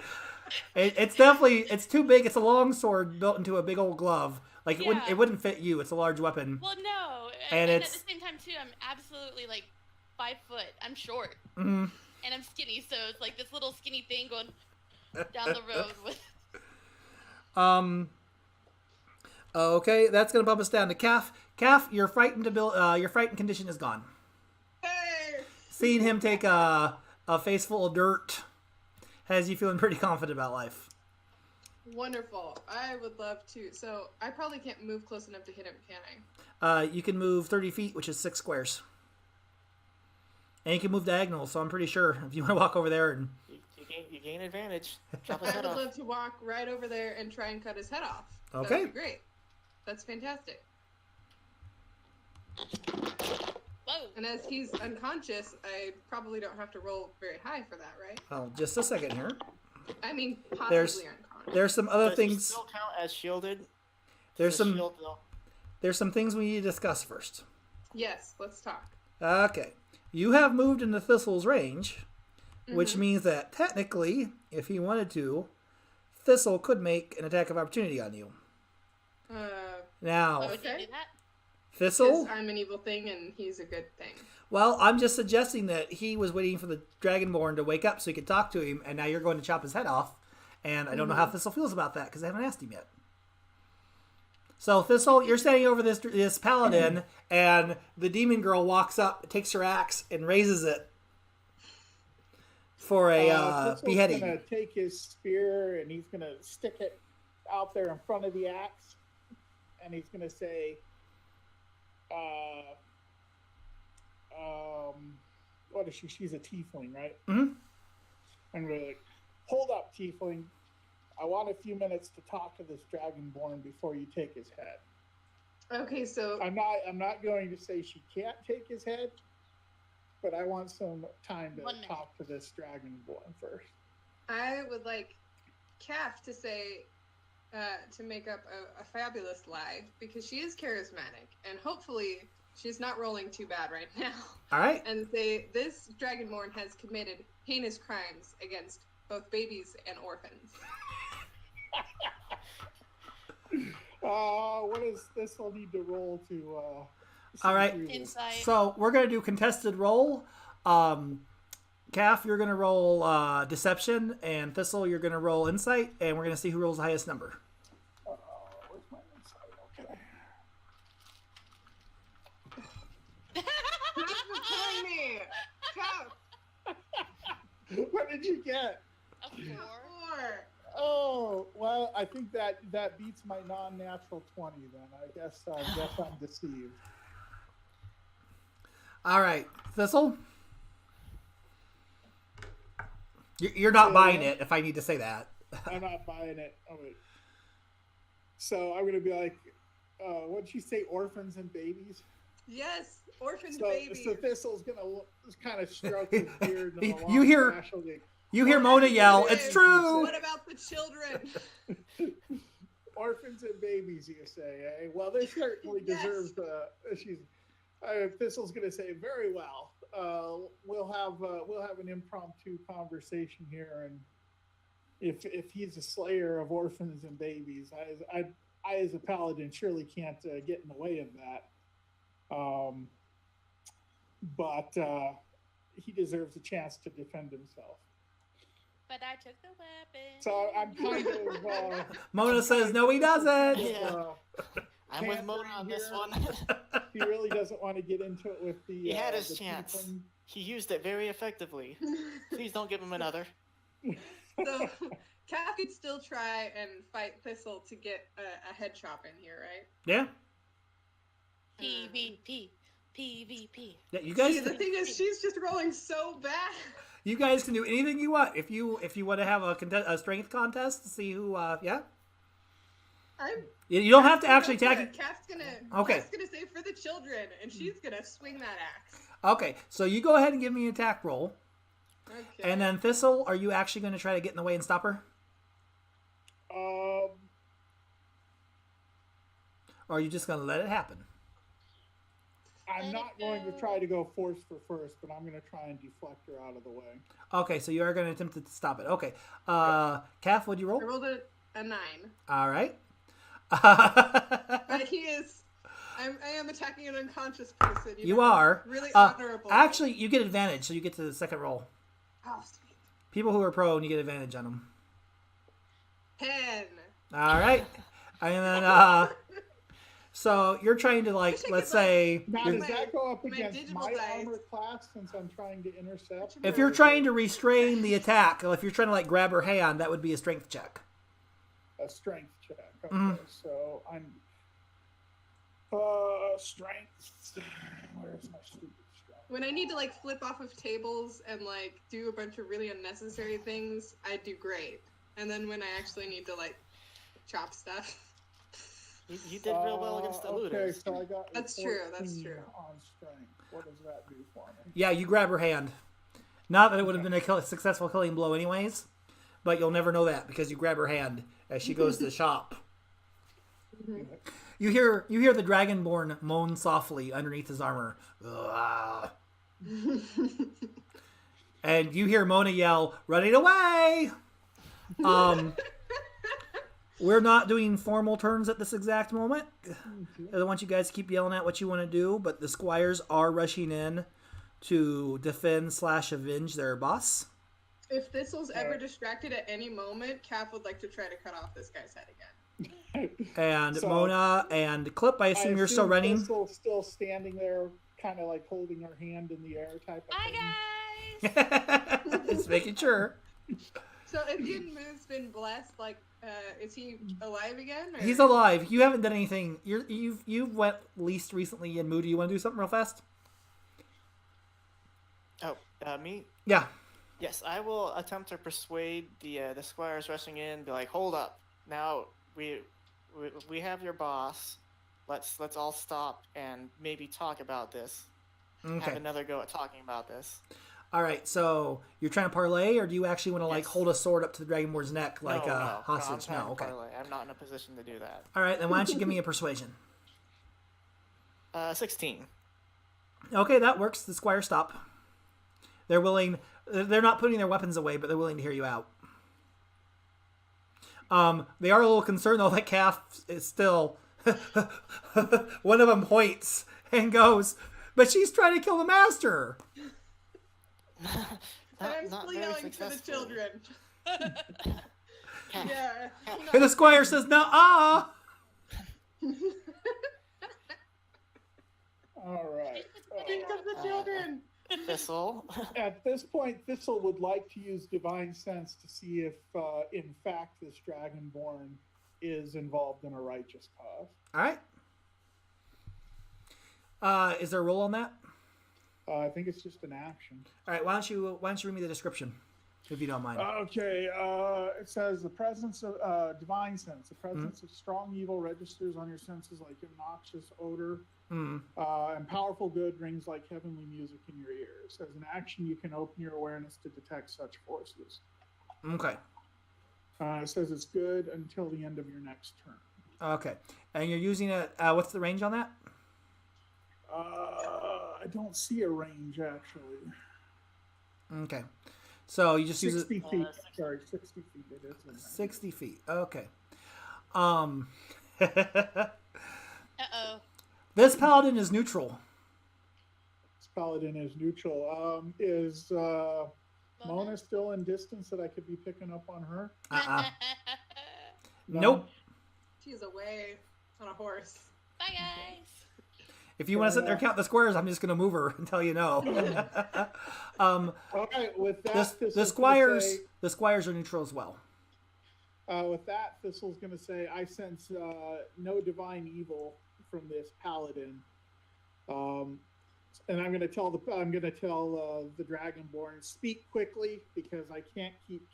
it's definitely, it's too big. It's a long sword built into a big old glove. Like Yeah. it wouldn't fit you. It's a large weapon. Well, no, And and at it's- the same time too, I'm absolutely like 5 foot. I'm short, Mm-hmm. and I'm skinny, so it's like this little skinny thing going down the road with. Okay, that's gonna bump us down to Calf. Calf, your frightened your frightened condition is gone. Hey! Seeing him take a face full of dirt has you feeling pretty confident about life. Wonderful. I would love to. So, I probably can't move close enough to hit him, can I? You can move 30 feet, which is 6 squares. And you can move diagonal, so I'm pretty sure if you want to walk over there and... You gain advantage. Chop his I head would off. love to walk right over there and try and cut his head off. Okay. That would be great. That's fantastic. Whoa! And as he's unconscious, I probably don't have to roll very high for that, right? Well, just a second here. I mean, possibly There's- unconscious. There's some other Does he things... still count as shielded? There's Does some shield though- there's some things we need to discuss first. Yes, let's talk. Okay. You have moved into Thistle's range, which Mm-hmm. means that technically, if he wanted to, Thistle could make an attack of opportunity on you. Now, Oh, we can Okay. do that? Thistle... Because I'm an evil thing and he's a good thing. Well, I'm just suggesting that he was waiting for the Dragonborn to wake up so he could talk to him, and now you're going to chop his head off. And I don't know how Thistle feels about that because I haven't asked him yet. So, Thistle, you're standing over this paladin, and the demon girl walks up, takes her axe, and raises it. for a Thistle's beheading. gonna take his spear and he's gonna stick it out there in front of the axe, and he's gonna say, what is she? She's a tiefling, right? Mm-hmm. And we're like, hold up, tiefling. I want a few minutes to talk to this dragonborn before you take his head. Okay, so I'm not going to say she can't take his head, but I want some time to 1 minute. talk to this dragonborn first. I would like Calf to say, to make up a fabulous lie, because she is charismatic, and hopefully she's not rolling too bad right now. All right. And say, this dragonborn has committed heinous crimes against both babies and orphans. What is this? I'll need to roll to. All right. Insight. So we're gonna do contested roll. Calf, you're gonna roll deception, and Thistle, you're gonna roll insight, and we're gonna see who rolls the highest number. Where's my insight? Okay. Stop telling me! Calf! What did you get? A 4. 4. Oh, well, I think that beats my non-natural 20. Then I guess I'm deceived. All right, Thistle. You're not buying it, if I need to say that. I'm not buying it. Oh wait. So I'm gonna be like, what'd she say? Orphans and babies. Yes, orphan So babies. Thistle's gonna kind of stroke his beard. And You hear- casually, You hear Mona yell, "It's true!" What about the children? orphans and babies, you say? Eh? Well, they certainly Yes. deserve the. Thistle's gonna say, very well. We'll have an impromptu conversation here, and if he's a slayer of orphans and babies, I as a paladin surely can't get in the way of that. But he deserves a chance to defend himself. But I took the weapon. So I'm kind of. Mona says, "No, he doesn't." Yeah. I'm with Mona on this here. one. He really doesn't want to get into it with the. He had his the chance. tiefling. He used it very effectively. Please don't give him another. So, Calf could still try and fight Thistle to get a head chop in here, right? Yeah. PvP. PvP. Yeah. You See, guys. the thing is, she's just rolling so bad. You guys can do anything you want. If you want to have a strength contest to see who. Yeah. You don't have to actually attack. Calf's gonna say for the children, and she's gonna swing that axe. Okay, so you go ahead and give me an attack roll. Okay. And then Thistle, are you actually going to try to get in the way and stop her? Or are you just going to let it happen? I'm not going to try to go force for first, but I'm going to try and deflect her out of the way. Okay, so you are going to attempt to stop it. Okay. Calf, what'd you roll? I rolled a 9. All right. But I am attacking an unconscious person. You know, are. really honorable. Actually, you get advantage, so you get to the second roll. Oh, sweet. People who are prone, you get advantage on them. 10. All right. And then, so you're trying to, like, let's say... Now, does that go up my against digital my dice. armor class since I'm trying to intercept? If you're trying to restrain the attack, if you're trying to, like, grab her hand, that would be a strength check. A strength check. Okay, Mhm. so I'm... strength. Where's my stupid strength? When I need to like flip off of tables and like do a bunch of really unnecessary things, I do great. And then when I actually need to like chop stuff, You did real well against the Okay, looters. so I got a That's true, that's 14 true. on strength. What does that do for me? Yeah, you grab her hand. Not that it would have been a successful killing blow anyways, but you'll never know that because you grab her hand as she goes to the shop. You hear the Dragonborn moan softly underneath his armor. Ugh. And you hear Mona yell, "Running away!" We're not doing formal turns at this exact moment. I don't want you guys to keep yelling at what you want to do, but the squires are rushing in to defend/avenge their boss. if Thistle's ever distracted at any moment, Cap would like to try to cut off this guy's head again. And So- Mona and Clip, I assume you're still running. Thistle's still standing there, kind of like holding her hand in the air type of Hi thing. Just making sure. So if Yinmu's been blessed, like, is he alive again? Or? He's alive. You haven't done anything. You've went least recently in Moo. Do you want to do something real fast? Oh, me? Yeah. Yes, I will attempt to persuade the squires rushing in. Be like, hold up! Now we have your boss. Let's all stop and maybe talk about this. Okay. Have another go at talking about this. All right. So you're trying to parlay, or do you actually want to like Yes. hold a sword up to the Dragonborn's neck like a hostage? I'm trying to Okay. parlay. I'm not in a position to do that. All right. Then why don't you give me a persuasion? 16. Okay, that works. The squires stop. They're willing. They're not putting their weapons away, but they're willing to hear you out. They are a little concerned though that Calf is still. One of them points and goes, "But she's trying to kill the master." I'm not still very yelling for the successfully. children. Yeah. And the squire says, "No, All right. Think of the children. Thistle. At this point, Thistle would like to use Divine Sense to see if, in fact, this Dragonborn is involved in a righteous cause. All right. Is there a roll on that? I think it's just an action. All right. Why don't you read me the description, if you don't mind? Okay, it says the presence of divine sense. The presence of strong evil registers on your senses like obnoxious odor, and powerful good rings like heavenly music in your ears. As an action, you can open your awareness to detect such forces. Okay. It says it's good until the end of your next turn. Okay. And you're using it. What's the range on that? I don't see a range actually. Okay. So you just use it. 60 feet. Sorry, 60 feet. It is. 60 feet. Okay. Uh-oh. This paladin is neutral. This paladin is neutral. Is Mona still in distance that I could be picking up on her? No? Nope. She's away on a horse. Bye, guys. If you want to sit there and count the squares, I'm just going to move her until you know. All right, with that, the squires are neutral as well. With that, Thistle's going to say, "I sense no divine evil from this paladin," and I'm going to tell the Dragonborn, "Speak quickly because I can't keep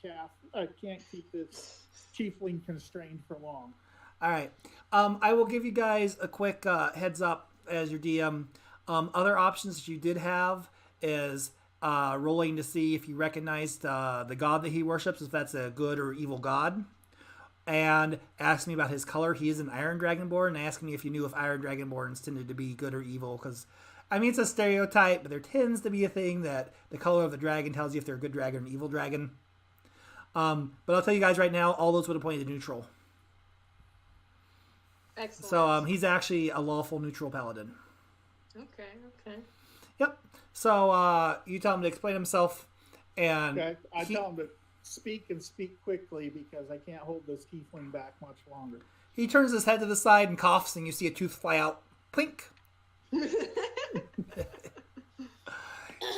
this tiefling constrained for long." All right. I will give you guys a quick heads up as your DM. Other options that you did have is rolling to see if you recognized the god that he worships, if that's a good or evil god. And asked me about his color. He is an Iron Dragonborn, and asked me if you knew if Iron Dragonborns tended to be good or evil. Because, I mean, it's a stereotype, but there tends to be a thing that the color of the dragon tells you if they're a good dragon or an evil dragon. But I'll tell you guys right now, all those would have pointed to neutral. Excellent. So he's actually a lawful neutral paladin. Okay. Yep. So you tell him to explain himself, and Okay, I tell him to speak and speak quickly because I can't hold this tiefling back much longer. he turns his head to the side and coughs, and you see a tooth fly out. Plink.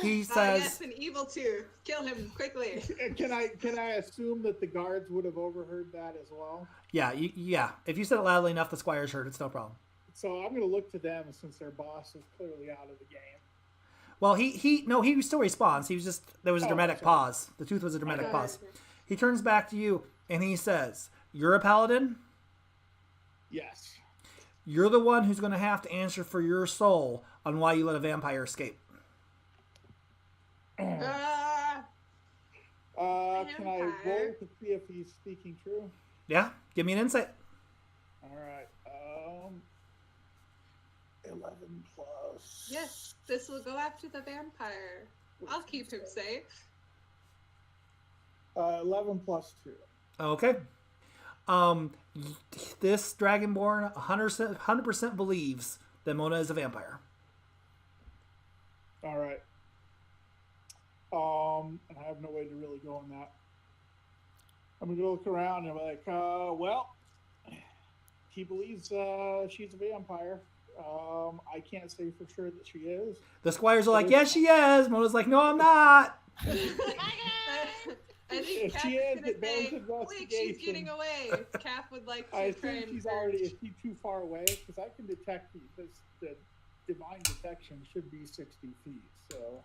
He says, yes, an evil tooth. Kill him quickly. Can I assume that the guards would have overheard that as well? "Yeah, yeah. If you said it loudly enough, the squires heard. It's no problem." So I'm going to look to them since their boss is clearly out of the game. Well, he still responds. He was just, there was a dramatic sorry. pause. The tooth was a dramatic Okay. pause. He turns back to you and he says, "You're a paladin. Yes. You're the one who's going to have to answer for your soul on why you let a vampire escape." Ah, Can I roll Vampire. to see if he's speaking true? Yeah, give me an insight. All right. 11 plus. yes, this will go after the vampire. I'll keep him safe. 11 plus 2. Okay. This Dragonborn 100% believes that Mona is a vampire. All right. And I have no way to really go on that. I'm gonna look around and be like, well, he believes she's a vampire. I can't say for sure that she is. The squires are like, "Yes, she is." Mona's like, "No, I'm not." I think If Kath she is is, gonna it bears say, "Quick, she's getting investigation." away." Kath would like to I try think and she's urge- already. Is she too far away? Because I can detect the divine detection should be 60 feet. So.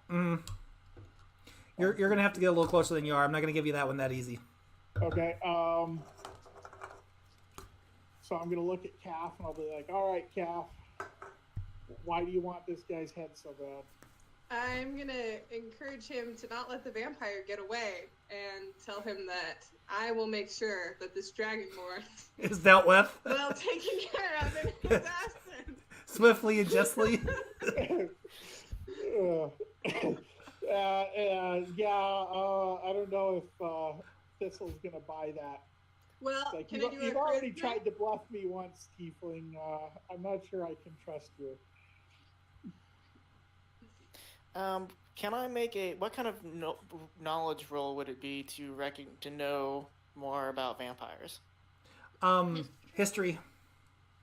You're gonna have to get a little closer than you are. I'm not gonna give you that one that easy. Okay. So I'm gonna look at Calf and I'll be like, "All right, Calf, why do you want this guy's head so bad?" I'm gonna encourage him to not let the vampire get away and tell him that I will make sure that this dragonborn Is dealt with well taken care of in his absence. swiftly and justly. I don't know if Thistle's gonna buy that. Well, Like, can I do you've a already charisma? tried to bluff me once, Tiefling. I'm not sure I can trust you. Can I make what kind of knowledge roll would it be to know more about vampires? History.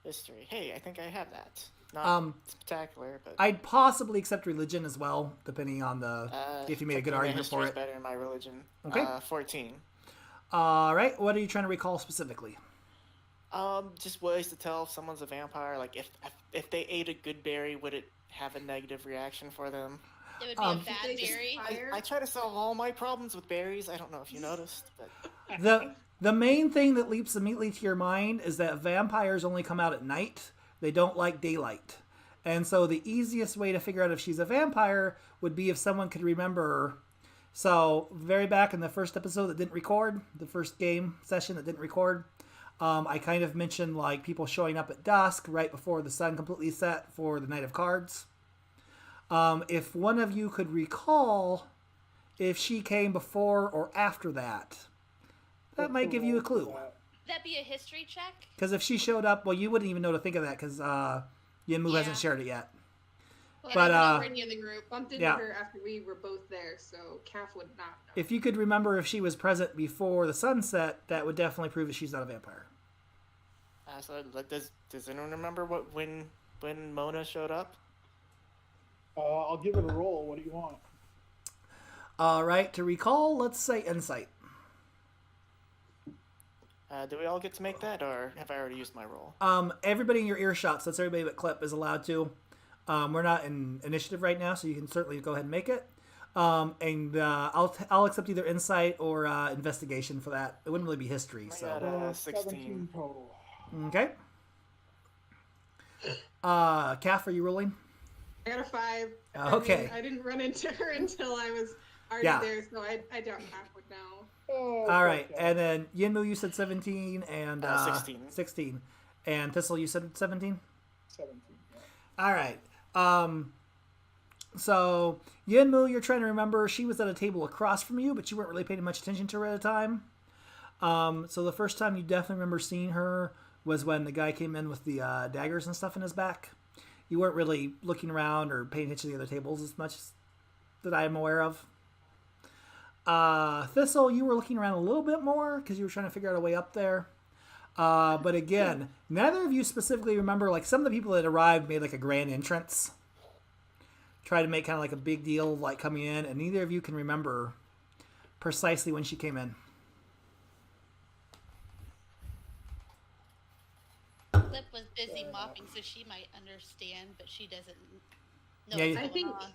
History. Hey, I think I have that. Not spectacular, but I'd possibly accept religion as well, depending on the if you made a good argument for it. Better in my religion. Okay. 14. All right. What are you trying to recall specifically? Just ways to tell if someone's a vampire. Like if they ate a good berry, would it have a negative reaction for them? It would be a bad berry. I try to solve all my problems with berries. I don't know if you noticed, but The main thing that leaps immediately to your mind is that vampires only come out at night. They don't like daylight. And so the easiest way to figure out if she's a vampire would be if someone could remember her. So very back in the first episode that didn't record, the first game session that didn't record, I kind of mentioned like people showing up at dusk right before the sun completely set for the Night of Cards. If one of you could recall if she came before or after that, that might give you a clue. That'd be a history check. Because if she showed up, well, you wouldn't even know to think of that because Yinmu hasn't shared it yet. Well, But, I was already in the group. Bumped into yeah. her after we were both there, so Kath would not know. If you could remember if she was present before the sunset, that would definitely prove that she's not a vampire. so does anyone remember when Mona showed up? I'll give it a roll. What do you want? All right, to recall, let's say insight. Do we all get to make that, or have I already used my roll? Everybody in your earshot, so that's everybody but Clip, is allowed to. We're not in initiative right now, so you can certainly go ahead and make it. I'll accept either insight or investigation for that. It wouldn't really be history. I So got 17 total. okay. Kath, are you rolling? I got a 5. Okay. I mean, I didn't run into her until I was already there, so I doubt Kath would know. Oh, All right, okay. and then Yinmu, you said 17, and 16. 16, and Thistle, you said 17. 17. Yeah. All right. So Yinmu, you're trying to remember. She was at a table across from you, but you weren't really paying much attention to her at the time. So the first time you definitely remember seeing her was when the guy came in with the daggers and stuff in his back. You weren't really looking around or paying attention to the other tables as much that I am aware of. Thistle, you were looking around a little bit more because you were trying to figure out a way up there. But again, neither of you specifically remember, like some of the people that arrived made like a grand entrance. Tried to make kind of like a big deal of like coming in, and neither of you can remember precisely when she came in. Clip was busy mopping, so she might understand, but she doesn't know Yeah, what's going on.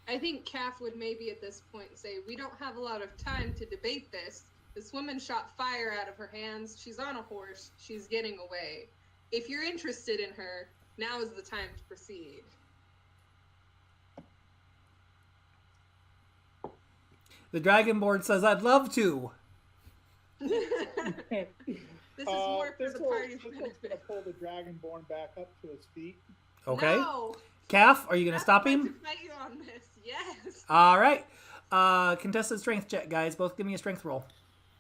I think Kath would maybe at this point say, "We don't have a lot of time to debate this. This woman shot fire out of her hands. She's on a horse. She's getting away. If you're interested in her, now is the time to proceed." The Dragonborn says, "I'd love to." This is more for the Thistle- party's Thistle's benefit. gonna pull the Dragonborn back up to his feet. Okay. No, Calf, are you going to Kath stop would like him? to fight you on this. Yes. All right. Contested strength check, guys. Both give me a strength roll.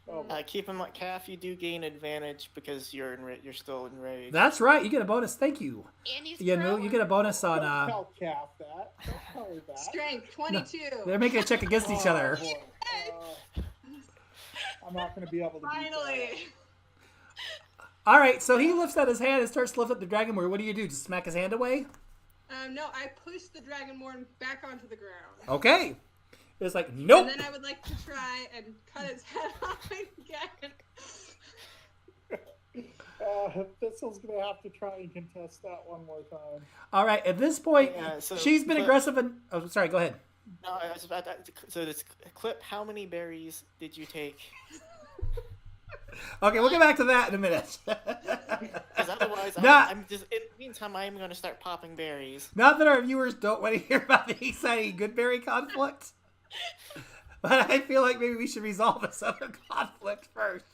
Oh, Keep in mind, Calf, you do gain advantage because you're still enraged. That's right. You get a bonus. Thank you. And he's You prone. get a bonus on. don't tell Calf that. Don't tell her that. Strength 22. They're making a check against each other. Boy. I'm not going to be able to beat Finally. All right. So he lifts out his hand and starts to lift up the Dragonborn. What do? Just smack his hand away? No, I pushed the Dragonborn back onto the ground. Okay. It's like, nope. And then I would like to try and cut its head off again. Thistle's gonna have to try and contest that one more time. All right. At this point, Yeah, so she's been Clip- aggressive and. Oh, sorry. Go ahead. No, I was about to, so this Clip, how many berries did you take? Okay, we'll get back to that in a minute. Because otherwise, Not- I'm just. In the meantime, I am going to start popping berries. Not that our viewers don't want to hear about the exciting Goodberry conflict, but I feel like maybe we should resolve this other conflict first.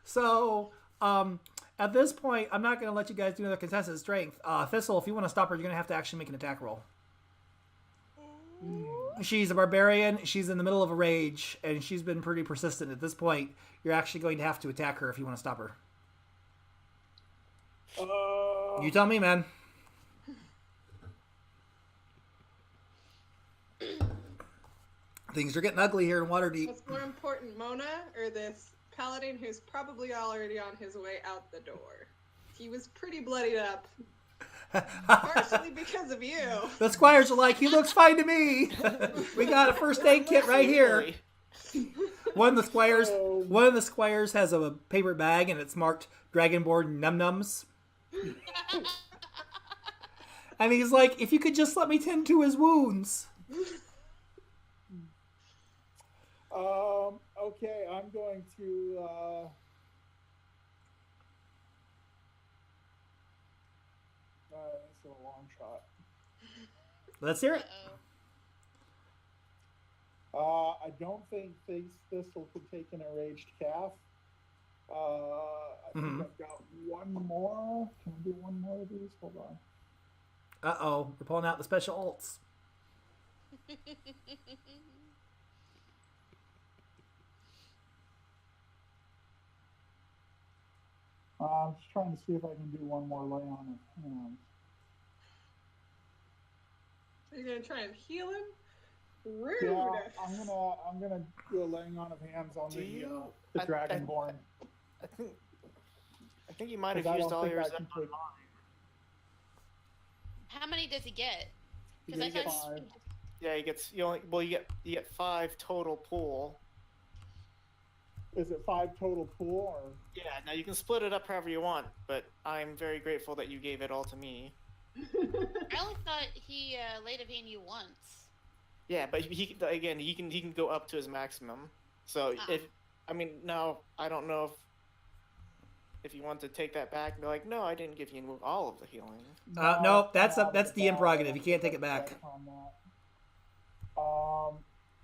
So, at this point, I'm not going to let you guys do another contested strength. Thistle, if you want to stop her, you're going to have to actually make an attack roll. She's a barbarian. She's in the middle of a rage, and she's been pretty persistent. At this point, you're actually going to have to attack her if you want to stop her. You tell me, man. Things are getting ugly here in Waterdeep. What's more important, Mona or this paladin who's probably already on his way out the door? He was pretty bloodied up. Partially because of you. The squires are like, he looks fine to me. We got a first aid kit right here. One of the squires has a paper bag and it's marked Dragonborn Num Nums. And he's like, if you could just let me tend to his wounds. Okay, I'm going to it's a long shot. Let's hear it. I don't think Thistle could take an enraged calf. I think I've got one more. Can I do one more of these? Hold on. Uh-oh, we're pulling out the special alts. I'm just trying to see if I can do one more lay on of hands. Are you gonna try and heal him? Rude. Yeah, I'm gonna do a laying on of hands on the Dragonborn. I think you might have 'Cause I used don't all think yours. I can take- How many does he get? He Because I gets thought. 5. Yeah, he gets. You get 5 total pool. Is it 5 total pool or? Yeah. Now you can split it up however you want, but I'm very grateful that you gave it all to me. I only thought he laid a hand you once. Yeah, but he can go up to his maximum. So now I don't know if you want to take that back and be like, no, I didn't give you all of the healing. No, that's the prerogative. You can't take it back. On that.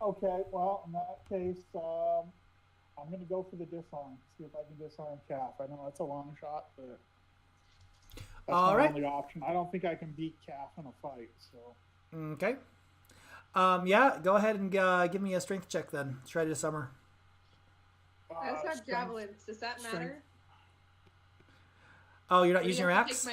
Okay, well, in that case, I'm going to go for the disarm. See if I can disarm Calf. I know that's a long shot, but that's my only option. I don't think I can beat Calf in a fight. So. Okay. Yeah, go ahead and give me a strength check then. Try to disarm her. I also have javelins. Does that matter? Oh, you're not Or do using you your have to axe?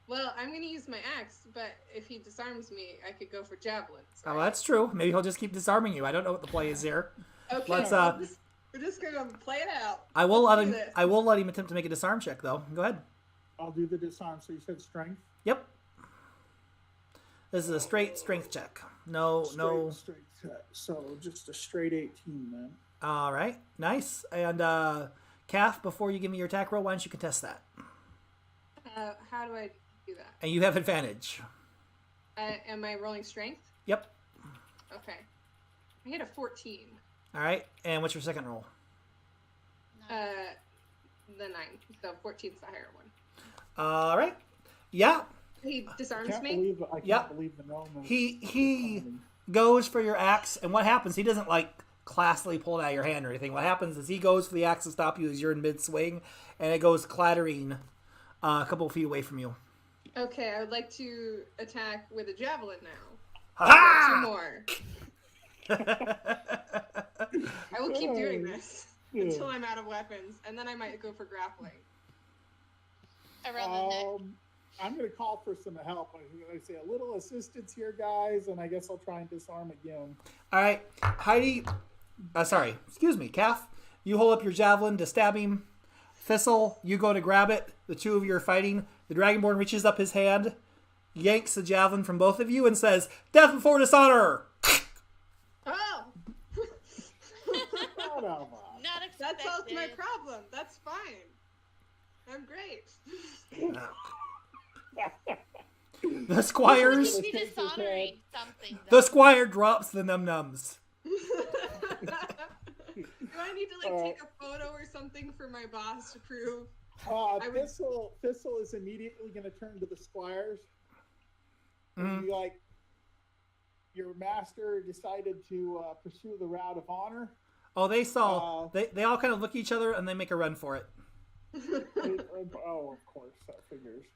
Well, I'm going to use my axe, but if he disarms me, I could go for javelins. Oh, right? that's true. Maybe he'll just keep disarming you. I don't know what the play is here. Okay, Let's, we're just going to play it out. I will Let's let do him. this. I will let him attempt to make a disarm check, though. Go ahead. I'll do the disarm. So you said strength? Yep. This is a straight strength check. No. Straight check. So just a straight 18 then. All right. Nice. And Calf, before you give me your attack roll, why don't you contest that? How do I do that? And you have advantage. Am I rolling strength? Yep. Okay. I hit a 14. All right. And what's your second roll? The 9. So 14's the higher one. All right. Yeah. He disarms I me. can't believe the gnome is He goes for your axe, and what happens? He doesn't like classily pull it out of your hand or anything. What happens is he goes for the axe to stop you as you're in mid swing, and it goes clattering a couple of feet away from you. Okay, I would like to attack with a javelin now. Ha! 2 more. I will keep doing this until I'm out of weapons, and then I might go for grappling. Around the neck. I'm going to call for some help. I say a little assistance here, guys, and I guess I'll try and disarm again. All right, Heidi. Excuse me, Calf. You hold up your javelin to stab him. Thistle, you go to grab it. The two of you are fighting. The Dragonborn reaches up his hand, yanks the javelin from both of you, and says, "Death before dishonor!" Come on. Not That expected. solves my problem. That's fine. I'm great. The squires. He's dishonoring something. The Though. squire drops the num-nums. Do I need to like take a photo or something for my boss to prove? Thistle is immediately going to turn to the squires. And be like, your master decided to pursue the route of honor. Oh, they saw. They all kind of look at each other and they make a run for it. Oh, of course, that figures.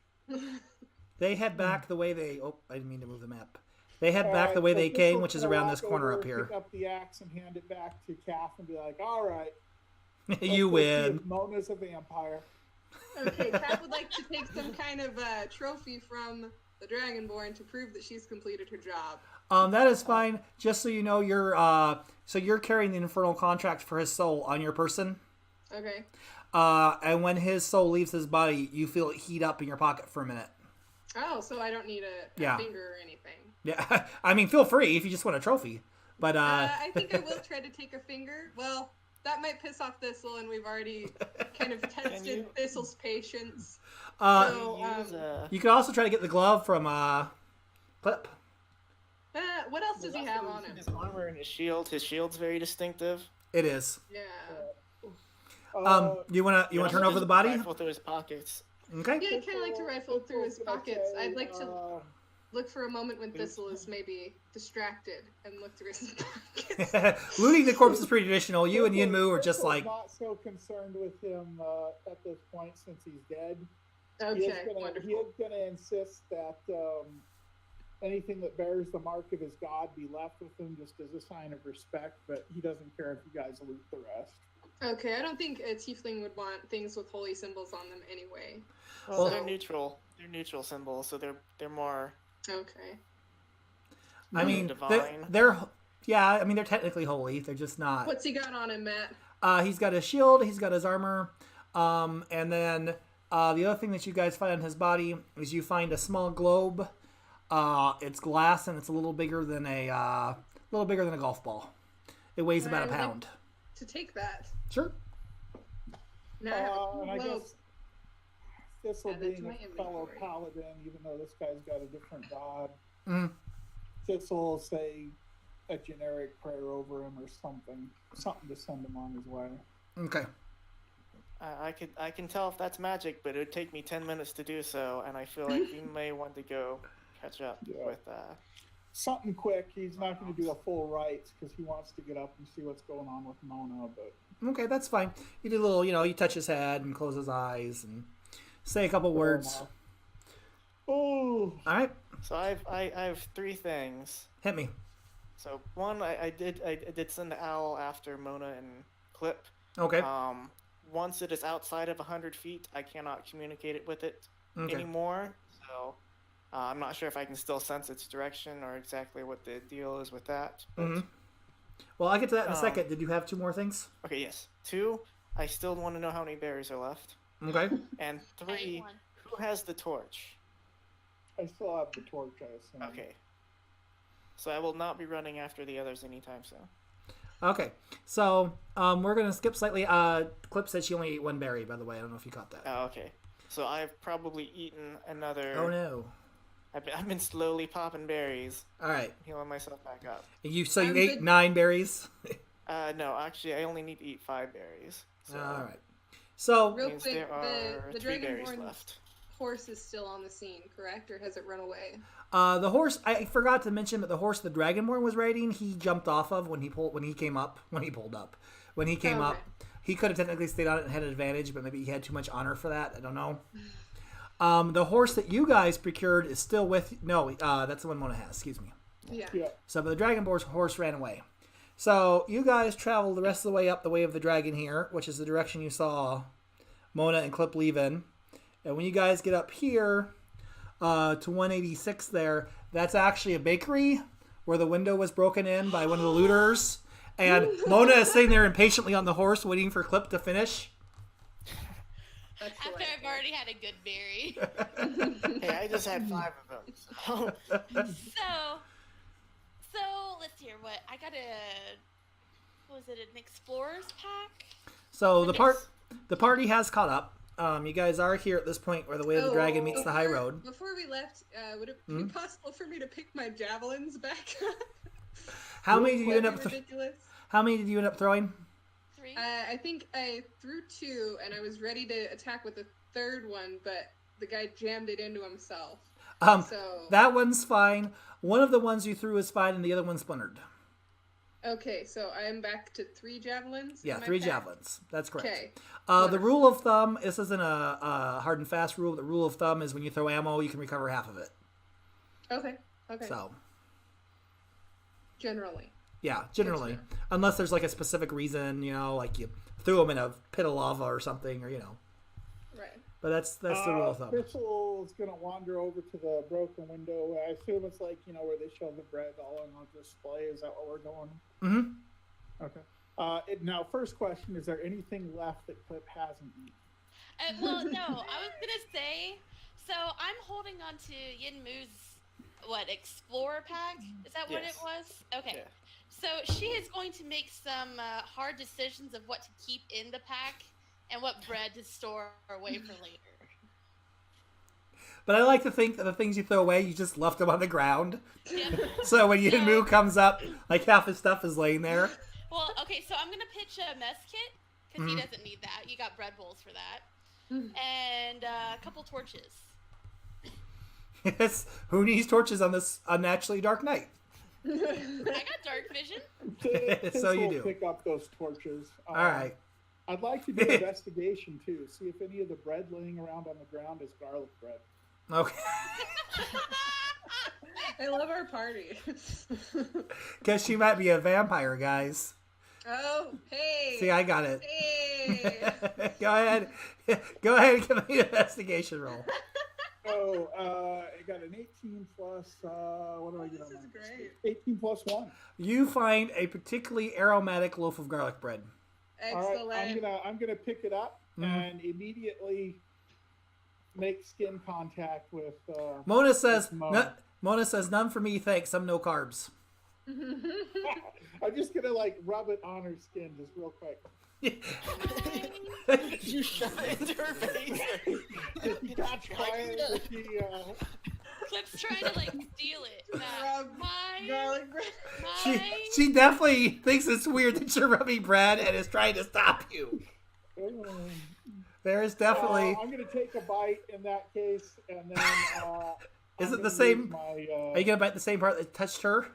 They head back the way they. Oh, I didn't mean to move the map. They head back the way they came, which is around this corner up here. Pick up the axe and hand it back to Kath and be like, "All right, You win." Mona's a vampire. Okay, Kat would like to take some kind of trophy from the Dragonborn to prove that she's completed her job. That is fine. Just so you know, you're carrying the infernal contract for his soul on your person. Okay. And when his soul leaves his body, you feel it heat up in your pocket for a minute. Oh, so I don't need a finger or anything. Yeah, I mean, feel free if you just want a trophy. But I think I will try to take a finger. Well, that might piss off Thistle, and we've already kind of tested Thistle's patience. You could also try to get the glove from Clip. What else does he have on him? His armor and his shield. His shield's very distinctive. It is. Yeah. You wanna turn over the body? Rifle through his pockets. Okay. Yeah, I'd kind of like to rifle through his pockets. I'd like to look for a moment when Thistle is maybe distracted and look through his pockets. Looting the corpse is pretty traditional. You and Yinmu are just like. Not so concerned with him at this point since he's dead. Okay, wonderful. He is going to insist that anything that bears the mark of his god be left with him just as a sign of respect, but he doesn't care if you guys loot the rest. Okay, I don't think a tiefling would want things with holy symbols on them anyway. Well, they're neutral. They're neutral symbols, so they're more. Okay. I mean, divine. they're technically holy. They're just not. What's he got on him, Matt? He's got his shield. He's got his armor. And then the other thing that you guys find on his body is you find a small globe. It's glass and it's a little bigger than a golf ball. It weighs about a pound. To take that. Sure. Now, and I guess Thistle being a fellow inventory. paladin, even though this guy's got a different god, Thistle will say a generic prayer over him or something to send him on his way. Okay. I can tell if that's magic, but it would take me 10 minutes to do so, and I feel like we may want to go catch up with something quick. He's not going to do a full rites because he wants to get up and see what's going on with Mona. But okay, that's fine. You do a little, you touch his head and close his eyes and say a couple words. Oh, all right. So I have 3 things. Hit me. So one, I did send the owl after Mona and Clip. Okay. Once it is outside of 100 feet, I cannot communicate it with it anymore. So I'm not sure if I can still sense its direction or exactly what the deal is with that. But, well, I'll get to that in a second. Did you have 2 more things? Okay, yes. 2, I still want to know how many berries are left. Okay. And 3, who has the torch? I still have the torch, I assume. Okay. So I will not be running after the others anytime soon. Okay. So we're going to skip slightly. Clip said she only ate 1 berry, by the way. I don't know if you caught that. Oh, okay. So I've probably eaten another... Oh, no. I've been slowly popping berries. All right. Healing myself back up. You ate 9 berries? No, actually, I only need to eat 5 berries. So all right. So real quick, there are the 3 berries Dragonborn left. horse is still on the scene, correct? Or has it run away? the horse, I forgot to mention, but the horse the Dragonborn was riding, he jumped off of when he came up. He could have technically stayed on it and had an advantage, but maybe he had too much honor for that. I don't know. The horse that you guys procured is still with... No, that's the one Mona has. Excuse me. Yeah. So, but the Dragonborn's horse ran away. So, you guys travel the rest of the way up the way of the dragon here, which is the direction you saw Mona and Clip leave in. And when you guys get up here to 186 there, that's actually a bakery where the window was broken in by one of the looters. And Mona is sitting there impatiently on the horse waiting for Clip to finish. After I've already had a good berry. Hey, I just had 5 of them. So. So let's hear what I gotta. was it an explorer's pack? So the party has caught up. You guys are here at this point where the way of the dragon meets the high road. Before we left, would it be possible for me to pick my javelins back up? How many did you end up? Ridiculous. How many did you end up throwing? 3. I think I threw 2, and I was ready to attack with the third one, but the guy jammed it into himself. So That one's fine. One of the ones you threw is fine, and the other one splintered. okay, so I am back to 3 javelins. Yeah, in my 3 pack? javelins. That's correct. Okay. The rule of thumb, this isn't a hard and fast rule, but the rule of thumb is when you throw ammo, you can recover half of it. Okay. So, Generally. yeah, generally. Unless there's like a specific reason, like you threw them in a pit of lava or something, or, Right. But that's the rule of thumb. Thistle is going to wander over to the broken window. I assume it's like, where they show the bread all on display. Is that what we're going? Mm-hmm. Okay. Now, first question, is there anything left that Clip hasn't eaten? Well, no, I was gonna say. So I'm holding on to Yinmu's explorer pack? Is that what it Yes. was? Okay. Yeah. So she is going to make some hard decisions of what to keep in the pack and what bread to store away for later. But I like to think that the things you throw away, you just left them on the ground. Yeah. So when Yinmu comes up, like half his stuff is laying there. Well, okay, so I'm gonna pitch a mess kit because he doesn't need that. You got bread bowls for that, and a couple torches. Yes, who needs torches on this unnaturally dark night? I got dark vision. So you Thistle do. pick up those torches. All right. I'd like to do investigation too. See if any of the bread laying around on the ground is garlic bread. Okay. I love our party. Because she might be a vampire, guys. Oh, hey. See, I got it. Hey. Go ahead. Go ahead and give me an investigation roll. So, I got an 18 plus, what do I get on This is that? great. 18 plus 1. You find a particularly aromatic loaf of garlic bread. Excellent. All right, I'm gonna pick it up and immediately make skin contact with. Mona says, Mona. Mona says, none for me, thanks. I'm no carbs. I'm just gonna rub it on her skin just real quick. You shot into her face. She got quiet. Clip's trying to steal it. Rub garlic bread. She definitely thinks it's weird that you're rubbing bread and is trying to stop you. There is definitely. I'm gonna take a bite in that case, and then. Is I'm it the gonna same? use My, Are you gonna bite the same part that touched her?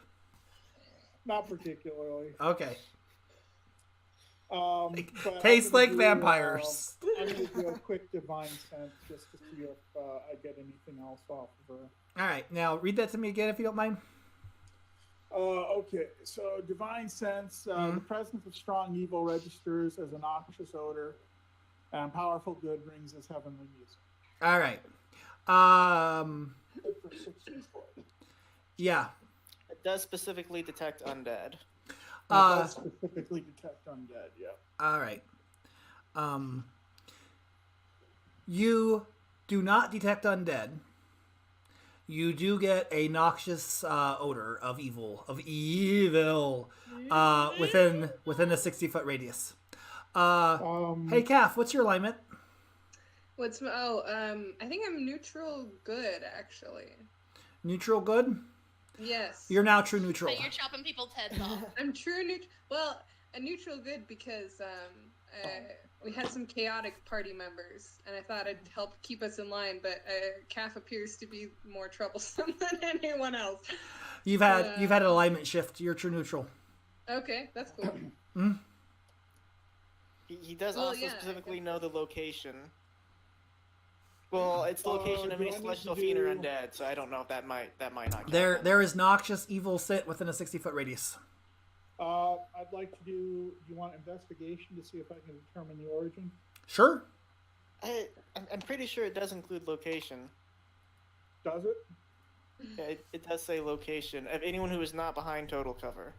not particularly. Okay. But Tastes I'm gonna like vampires. I'm gonna do a quick divine sense just to see if I get anything else off of her. All right. Now read that to me again, if you don't mind. Okay, so divine sense, the presence of strong evil registers as a noxious odor, and powerful good brings us heavenly music. All right. Good for 60s boy. Yeah. It does specifically detect undead. It does specifically detect undead, yeah. All right. You do not detect undead. You do get a noxious odor of evil, within a 60-foot radius. Hey, Calf, what's your alignment? I think I'm neutral good, actually. Neutral good? Yes. You're now true neutral. But you're chopping people's heads off. I'm true neutral. Well, a neutral good because we had some chaotic party members, and I thought it'd help keep us in line. But Calf appears to be more troublesome than anyone else. You've had an alignment shift. You're true neutral. Okay, that's cool. He does Well, also yeah, specifically know the location. Well, it's the location of do any I need celestial to fiend or do- undead, so I don't know if that might not count. There is noxious evil sit within a 60-foot radius. I'd like to do you want investigation to see if I can determine the origin? Sure. I'm pretty sure it does include location. Does it? Yeah, it does say location of anyone who is not behind total cover.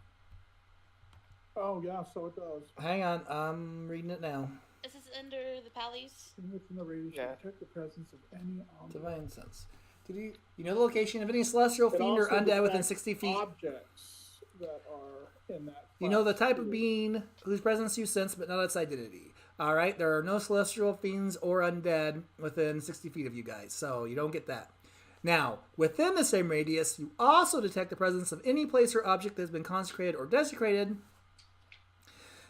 Oh, yeah, so it does. Hang on. I'm reading it now. Is this under the pallies? Within the radius, Yeah. detect the presence of any Divine sense. You know the location of any celestial It fiend or also undead within detects 60 feet? Objects that are in that. You know the class type of too. being whose presence you sense, but not its identity. All right, there are no celestial fiends or undead within 60 feet of you guys, so you don't get that. Now, within the same radius, you also detect the presence of any place or object that has been consecrated or desecrated.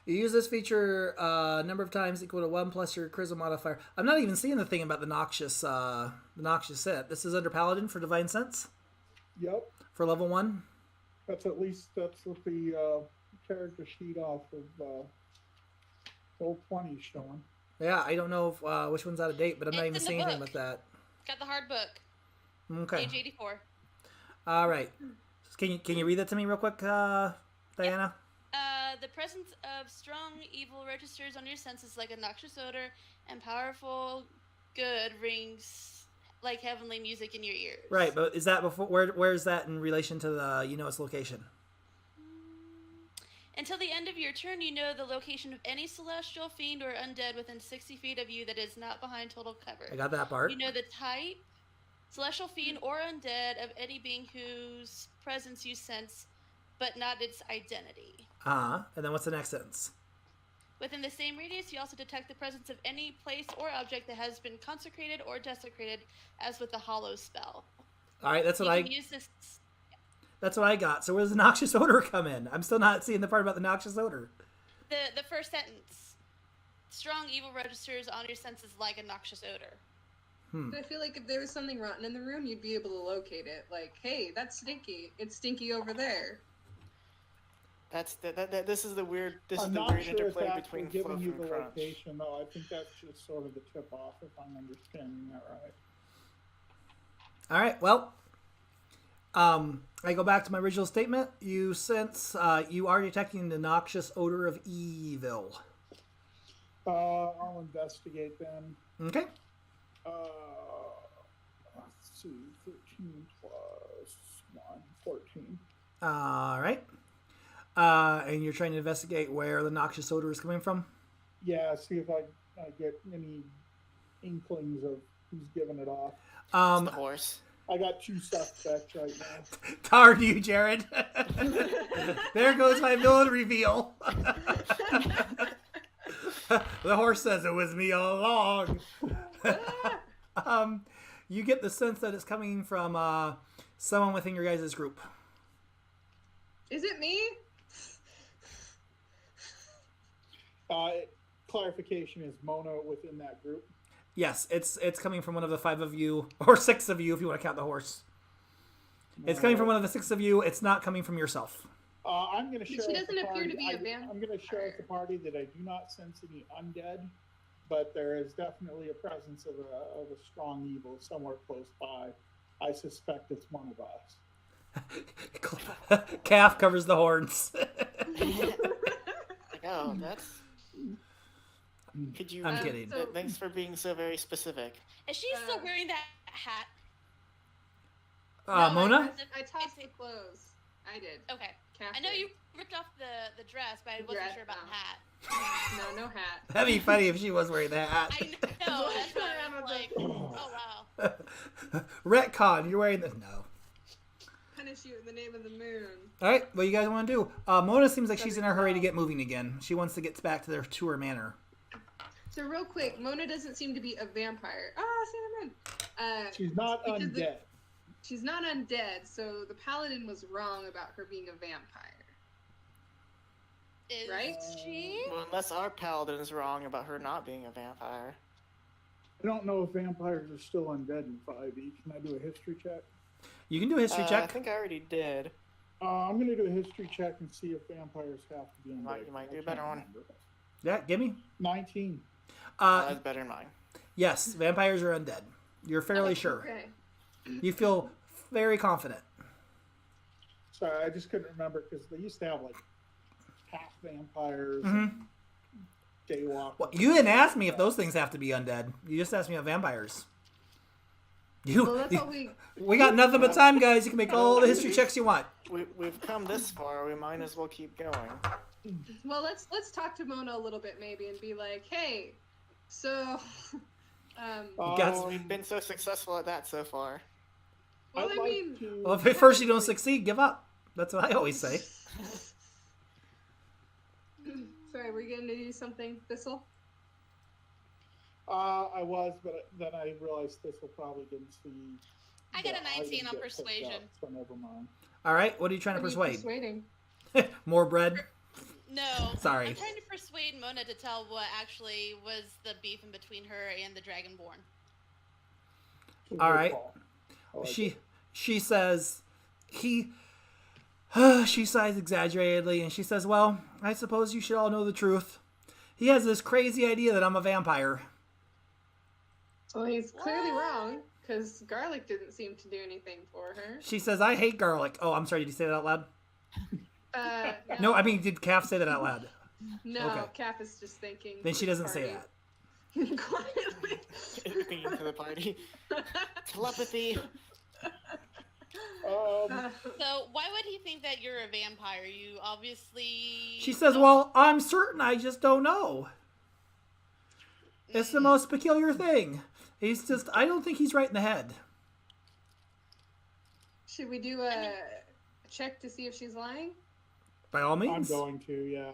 You use this feature a number of times equal to 1 plus your charisma modifier. I'm not even seeing the thing about the noxious scent. This is under Paladin for Divine Sense Yep, for level 1. that's what the character sheet off of old 20 is showing. Yeah, I don't know if, which one's out of date, but I'm not It's even in the seeing anything book. with that. Got the hard book. Okay. Page 84. All right. Can you read that to me real quick, Diana? The presence of strong evil registers on your senses like a noxious odor, and powerful good rings like heavenly music in your ears. Right, but is that before? Where is that in relation to the its location? Until the end of your turn, you know the location of any celestial, fiend, or undead within 60 feet of you that is not behind total cover. I got that part. You know the type, celestial, fiend, or undead of any being whose presence you sense, but not its identity. And then what's the next sentence? Within the same radius, you also detect the presence of any place or object that has been consecrated or desecrated, as with the Hollow spell. All right, that's what You can use this. That's what I got. So where does the noxious odor come in? I'm still not seeing the part about the noxious odor. The first sentence. Strong evil registers on your senses like a noxious odor. I feel like if there was something rotten in the room, you'd be able to locate it. Like, hey, that's stinky. It's stinky over there. That's this is the weird I'm not sure if interplay that's between giving fluff you and the crunch. location, though. I think that's just sort of the tip off, if I'm understanding that right. All right, well, I go back to my original statement. You sense you are detecting the noxious odor of evil. I'll investigate then. Okay. Let's see, 13 plus 1, 14. All right. And you're trying to investigate where the noxious odor is coming from? Yeah, see if I get any inklings of who's giving it off. It's the horse. I got 2 suspects right now. Darn you, Jared. There goes my villain reveal. The horse says it was me all along. You get the sense that it's coming from someone within your guys' group. Is it me? Clarification, is Mona within that group? Yes, it's coming from one of the 5 of you, or 6 of you if you want to count the horse. It's coming from one of the 6 of you. It's not coming from yourself. I'm going to share. She doesn't appear to be a vampire. I'm going to share with the party that I do not sense any undead, but there is definitely a presence of a strong evil somewhere close by. I suspect it's one of us. Calf covers the horns. Like, oh, that's. Could you? I'm kidding. Thanks for being so very specific. Is she still wearing that hat? No, Mona? I tossed the clothes. I did. Okay. Catherine. I know you ripped off the dress, but I wasn't Dress, sure about no. the hat. No hat. That'd be funny if she was wearing that hat. I know. That's why I was like, oh wow. Retcon, you're wearing this. No. Punish you in the name of the moon. All right, what you guys want to do? Mona seems like she's in a hurry to get moving again. She wants to get back to her manor. So real quick, Mona doesn't seem to be a vampire. Cinnamon. She's not because undead. She's not undead, so the paladin was wrong about her being a vampire. Is Right? she? Well, unless our paladin is wrong about her not being a vampire. I don't know if vampires are still undead in 5e. Can I do a history check? You can do a history I check. think I already did. I'm going to do a history check and see if vampires have to be undead. You might do I a better can't one. remember. Yeah, give me. 19. That's better than mine. Yes, vampires are undead. You're fairly sure. Okay. You feel very confident. Sorry, I just couldn't remember because they used to have like half vampires, Mm-hmm. and daywalkers. Well, you didn't ask me if those things have to be undead. You just asked me about vampires. Well, that's all we. We got nothing but time, guys. You can make all the history checks you want. We've come this far. We might as well keep going. Well, let's talk to Mona a little bit maybe and be like, hey, so, Guts. We've been so successful at that so far. well, I'd I like mean, to- Well, if at first you don't succeed, give up. That's what I always say. Sorry, were you going to do something, Thistle? I was, but then I realized Thistle probably didn't see. I got a the 19 item on get picked persuasion. up, so never mind. All right, what are you trying to What are you persuade? persuading? More bread? No. Sorry. I'm trying to persuade Mona to tell what actually was the beef in between her and the Dragonborn. All right. She says she sighs exaggeratedly and she says, well, I suppose you should all know the truth. He has this crazy idea that I'm a vampire. Well, he's clearly wrong, because garlic didn't seem to do anything for her. She says, I hate garlic. Oh, I'm sorry, did you say that out loud? No, I mean, did Calf say that out loud? No, Okay. Cap is just thinking. Then she doesn't say that. Quietly. Thinking to the party. Telepathy. So why would he think that you're a vampire? You obviously... She says, well, I'm certain, I just don't know. It's the most peculiar thing. He's just, I don't think he's right in the head. Should we do a check to see if she's lying? By all I'm means. going to, yeah.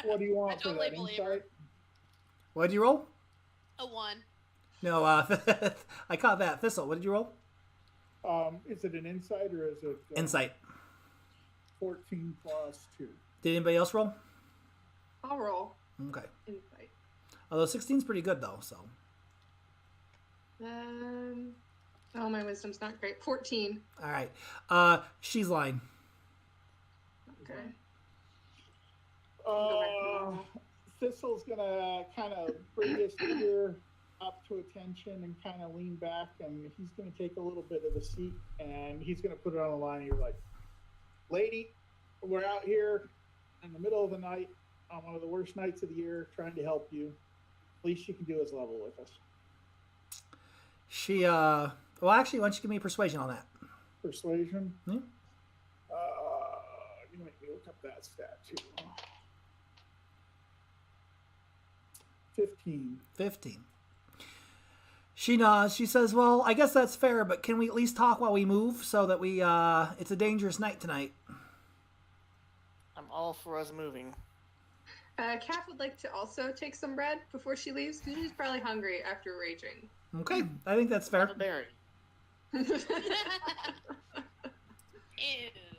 What do you want I for totally that believe her. insight? What did you roll? A 1. No, I caught that. Thistle, what did you roll? Is it an insight or is it Insight. 14 plus 2? Did anybody else roll? I'll roll. Okay. Insight. Although 16's pretty good, though, so. Oh, my wisdom's not great. 14. All right. She's lying. Okay. Thistle's gonna kind of bring his ear up to attention and kind of lean back, and he's gonna take a little bit of the seat, and he's gonna put it on the line. And you're like, lady, we're out here in the middle of the night on one of the worst nights of the year, trying to help you. Least you can do is level with us. She, well, actually, why don't you give me a persuasion on that? Persuasion. Hmm? You make me look up that stat too. 15. 15. She nods. She says, well, I guess that's fair, but can we at least talk while we move so that we, it's a dangerous night tonight. I'm all for us moving. Kat would like to also take some bread before she leaves, because she's probably hungry after raging. Okay, I think that's fair. Have a berry. Ew.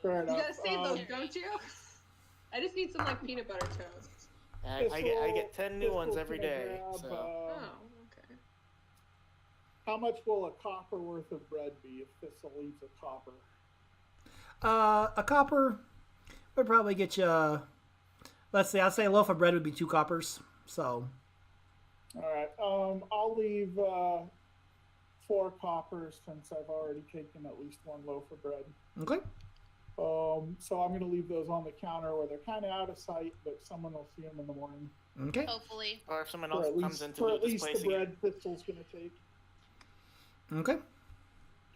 Fair You enough. gotta save those, don't you? I just need some, like, peanut butter toast. I get 10 new ones every day. Grab, So. Oh, okay. How much will a copper worth of bread be if Thistle leaves a copper? A copper would probably get you, let's see, I'd say a loaf of bread would be 2 coppers, so. All right. I'll leave 4 coppers since I've already taken at least 1 loaf of bread. Okay. So I'm going to leave those on the counter where they're kind of out of sight, but someone will see them in the morning. Okay. Hopefully. Or if someone For else at comes least, in to for loot at this least place the again. bread Thistle's going to take. Okay.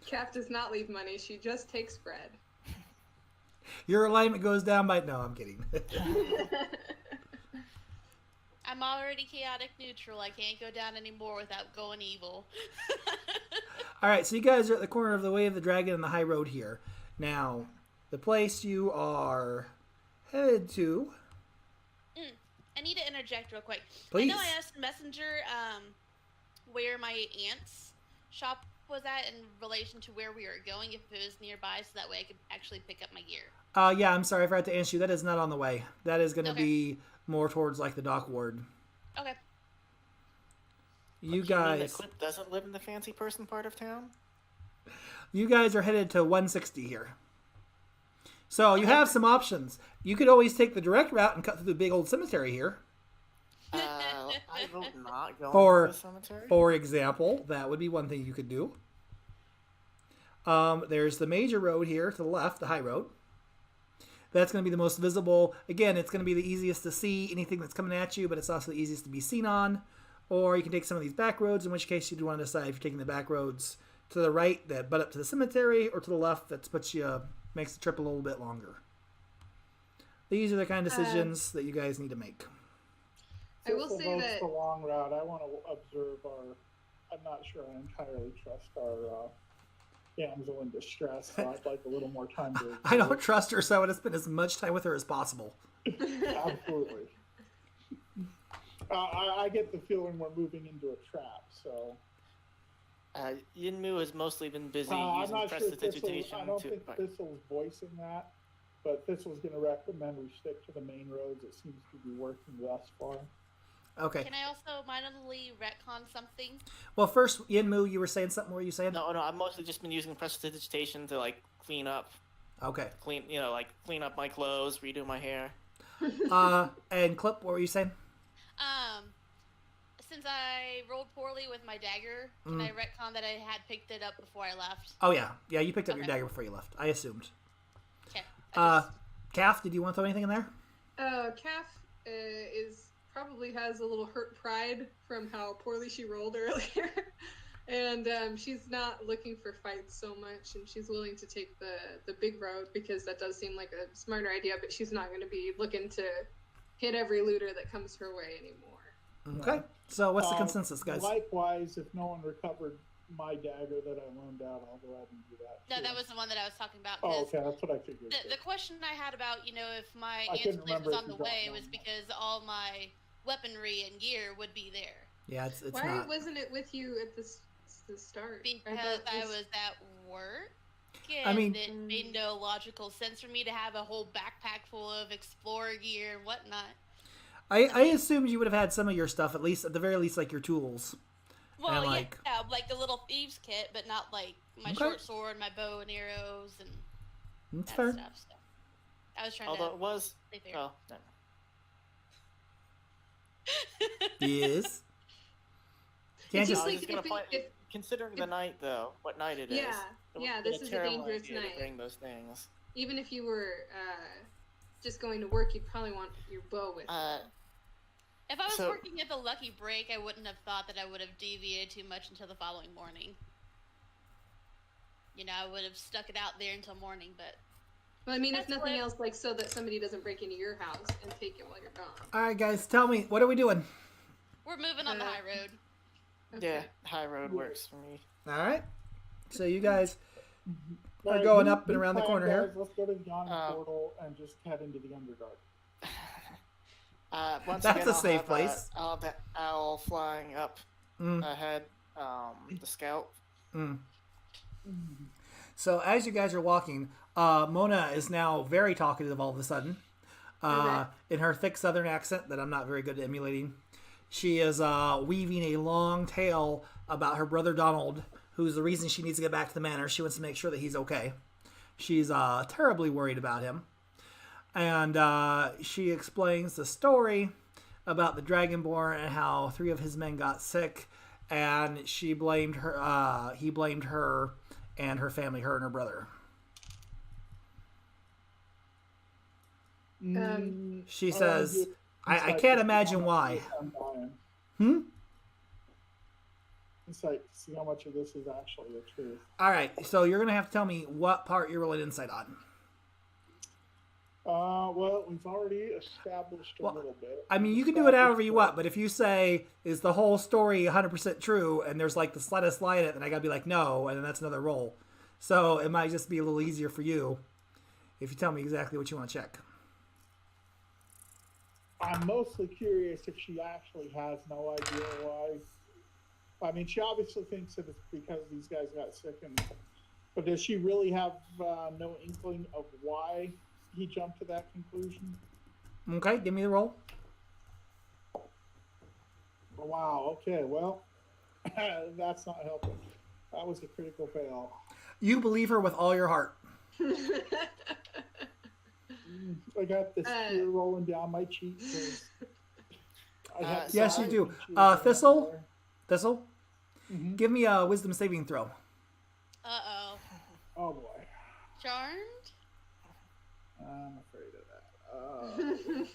Kat does not leave money, she just takes bread. Your alignment goes down by, no, I'm kidding. I'm already chaotic neutral. I can't go down anymore without going evil. All right, so you guys are at the corner of the Way of the Dragon and the High Road here. Now, the place you are headed to. I need to interject real quick. Please. I know I asked Messenger where my aunt's shop was at in relation to where we were going, if it was nearby, so that way I could actually pick up my gear. Yeah, I'm sorry, I forgot to answer you. That is not on the way. That is going to Okay. be more towards like the dock ward. Okay. You Do you mean guys, that Clip doesn't live in the fancy person part of town? you guys are headed to 160 here. So you have some options. You could always take the direct route and cut through the big old cemetery here. I vote not going For- to the cemetery. For example, that would be one thing you could do. There's the major road here to the left, the high road. That's going to be the most visible. Again, it's going to be the easiest to see anything that's coming at you, but it's also the easiest to be seen on. Or you can take some of these back roads, in which case you do want to decide if you're taking the back roads to the right that butt up to the cemetery, or to the left that makes the trip a little bit longer. These are the kind of decisions that you guys need to make. I will Thistle say votes that- the long route. I want to observe our I'm not sure I entirely trust our damsel in distress, so I'd like a little more time to. I don't trust her, so I want to spend as much time with her as possible. Absolutely. I get the feeling we're moving into a trap, so. Yinmu has mostly been busy I'm using not sure prestidigitation I don't to. think Thistle's voicing that, but Thistle's going to recommend we stick to the main roads. It seems to be working thus far. Okay. Can I also minorly retcon something? Well, first, Yinmu, you were saying something. What were you saying? No, I've mostly just been using prestidigitation to like clean up, Okay. clean up my clothes, redo my hair. And Clip, what were you saying? Since I rolled poorly with my dagger, can I retcon that I had picked it up before I left? Oh yeah, you picked up your Okay. dagger before you left. I assumed. Okay. Calf, did you want to throw anything in there? Calf probably has a little hurt pride from how poorly she rolled earlier. And she's not looking for fights so much, and she's willing to take the big road because that does seem like a smarter idea, but she's not going to be looking to hit every looter that comes her way anymore. Okay. So what's the consensus, guys? Likewise, if no one recovered my dagger that I loaned out, I'll go ahead and do that. No, too. that was the one that I was talking about. Oh, 'Cause okay, that's what I figured. the question I had about, if my I couldn't Antiplace remember was if on the you got way one. was because all my weaponry and gear would be there. Yeah, it's Why not. wasn't it with you at the start? Because thought I was at work. And I mean- it made no logical sense for me to have a whole backpack full of explorer gear and whatnot. I assumed you would have had some of your stuff, at the very least, like your tools. Well, And, like- yeah, like the little thieves kit, but not like my Okay. short sword, my bow and arrows, and That's that fair. stuff. So I was trying Although to it was. stay fair. Oh, no. Yes. Can't It's just. just I was like just gonna if it- point, if- considering the night though, what night it is. Yeah, it yeah, would've been this is a terrible dangerous idea to night. bring those things. Even if you were just going to work, you'd probably want your bow with you. If I was So- working at the Lucky Break, I wouldn't have thought that I would have deviated too much until the following morning. I would have stuck it out there until morning, but Well, I mean, if That's nothing what- else, like so that somebody doesn't break into your house and take it while you're gone. All right, guys, tell me, what are we doing? we're moving on the high road. Yeah, Okay. high road works for me. All right. So you guys All are right, going new- up and new around the plan, corner guys. here. Let's go to the yawning Oh. portal and just head into the Underdark. Once That's again, a I'll safe have, place. I'll have the owl flying up Mm. ahead. The scout. So as you guys are walking, Mona is now very talkative all of a sudden. Okay. In her thick southern accent that I'm not very good at emulating. She is weaving a long tale about her brother Donald, who's the reason she needs to get back to the manor. She wants to make sure that he's okay. She's terribly worried about him. And she explains the story about the Dragonborn and how 3 of his men got sick. And she blamed her. He blamed her and her family, her and her brother. She says, I can't imagine why. Insight to see how much of this is actually the truth. All right, so you're going to have to tell me what part you're rolling insight on. Well, we've already established a Well, little bit. I mean, you can do it however you want, but if you say, is the whole story 100% true, and there's like the slightest lie in it, then I got to be like, no, and then that's another roll. So it might just be a little easier for you if you tell me exactly what you want to check. I'm mostly curious if she actually has no idea why. I mean, she obviously thinks that it's because these guys got sick, but does she really have no inkling of why he jumped to that conclusion? Okay, give me the roll. Oh, wow, okay, well, that's not helping. That was a critical fail. You believe her with all your heart. I got this tear rolling down my cheeks. Yes, you do. Thistle? Thistle? Give me a wisdom saving throw. Uh-oh. Oh, boy. Charmed? I'm afraid of that.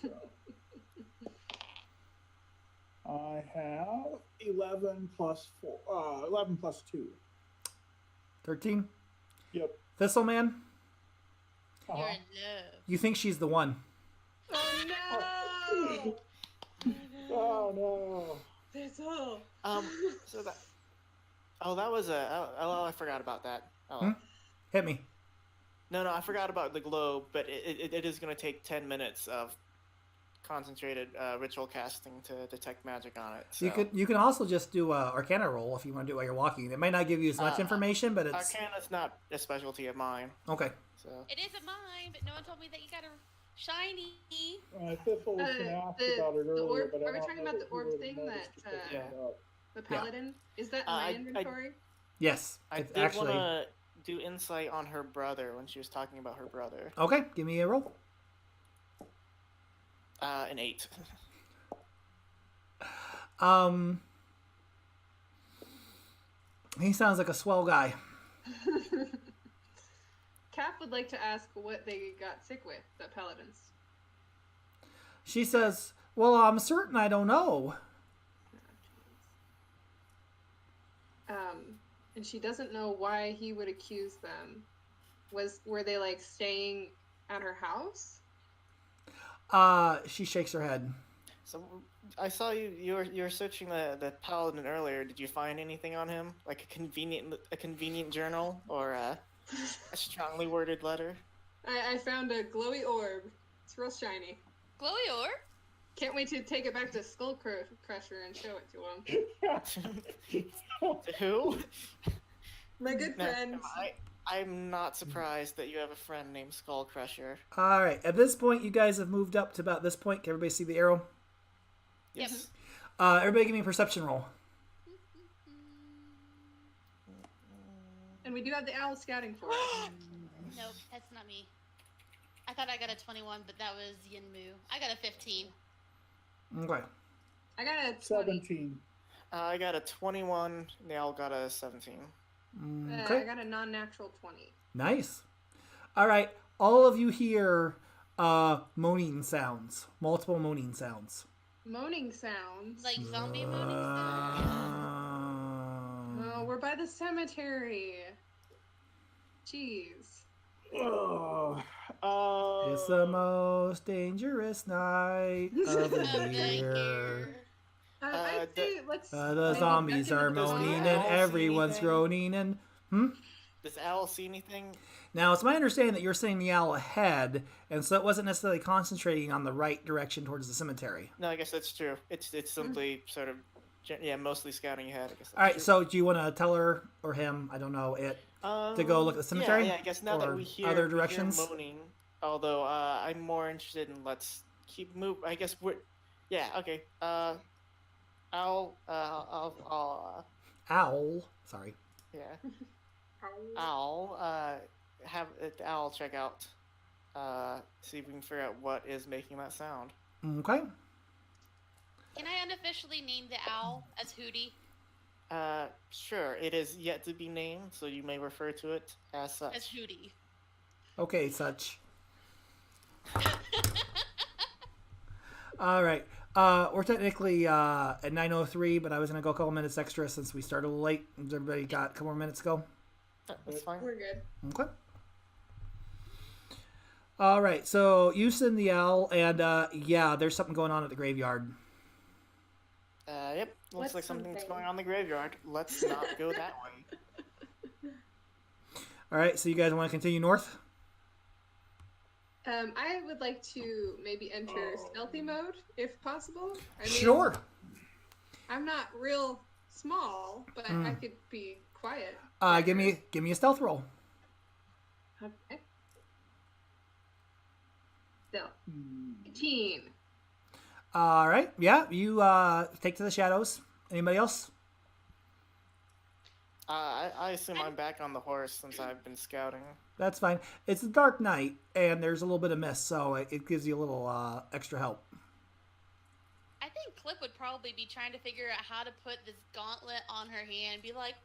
I have 11 plus 4. 11 plus 2. 13? Yep. Thistle man, You're Uh-huh. in love. you think she's the one. Oh no! Oh no. That's all. So Oh, that was oh, I forgot about that. Oh. Hmm? Hit me. No, I forgot about the globe, but it is going to take 10 minutes of concentrated ritual casting to detect magic on it. So. You can also just do a Arcana roll if you want to do it while you're walking. It might not give you as much information, but it's Arcana's not a specialty of mine. okay. So. It isn't mine, but no one told me that you got a shiny. Thistle was going to ask about it earlier, orb, but are we talking about the orb thing the paladin? Is that in my inventory? Yes. I It's did actually want to do insight on her brother when she was talking about her brother. okay. Give me a roll. An 8. He sounds like a swell guy. Cap would like to ask what they got sick with, the paladins. She says, "Well, I'm certain I don't know." And she doesn't know why he would accuse them. Were they like staying at her house? She shakes her head. So I saw you were searching the paladin earlier. Did you find anything on him, like a convenient journal or a strongly worded letter? I found a glowy orb. It's real shiny. Glowy orb? Can't wait to take it back to Skull Crusher and show it to him. To who? My good friend. I'm not surprised that you have a friend named Skull Crusher. All right. At this point, you guys have moved up to about this point. Can everybody see the arrow? Yes. Everybody give me a perception roll. And we do have the owl scouting for us. Nope, that's not me. I thought I got a 21, but that was Yinmu. I got a 15. Okay. I got a 20. 17. I got a 21. They all got a 17. Okay. I got a non-natural 20. Nice. All right. All of you hear moaning sounds. Multiple moaning sounds. Moaning sounds? Like zombie moaning sounds? Oh, we're by the cemetery. Jeez. It's the most dangerous night of the year. I'd say let's. The zombies are moaning and everyone's groaning and. Does Owl see anything? Now, it's my understanding that you're saying the owl ahead, and so it wasn't necessarily concentrating on the right direction towards the cemetery. No, I guess that's true. It's simply sort of, mostly scouting ahead. I guess. All right, true. so do you want to tell her or him, I don't know, to go look at the cemetery? Yeah, I guess now that we hear other directions. We hear moaning, although I'm more interested in let's keep move. I guess we're, okay. Owl. Owl. Sorry. Yeah. Owl. Have the owl check out. See if we can figure out what is making that sound. Okay. Can I unofficially name the owl as Hootie? Sure. It is yet to be named, so you may refer to it as such. As Hootie. Okay, such. All right. We're technically at 9:03, but I was gonna go a couple minutes extra since we started a little late. Has everybody got a couple more minutes to go? That's fine. We're good. Okay. All right. So you send the owl, and there's something going on at the graveyard. Yep. Looks What's like something's something? going on in the graveyard. Let's not go that way. All right. So you guys want to continue north? I would like to maybe enter stealthy mode if possible. I mean, Sure. I'm not real small, but I could be quiet. Give me a stealth roll. Okay. Stealth. 18. All right. Yeah. You take to the shadows. Anybody else? I assume I'm back on the horse since I've been scouting. That's fine. It's a dark night, and there's a little bit of mist, so it gives you a little extra help. I think Clip would probably be trying to figure out how to put this gauntlet on her hand and be like,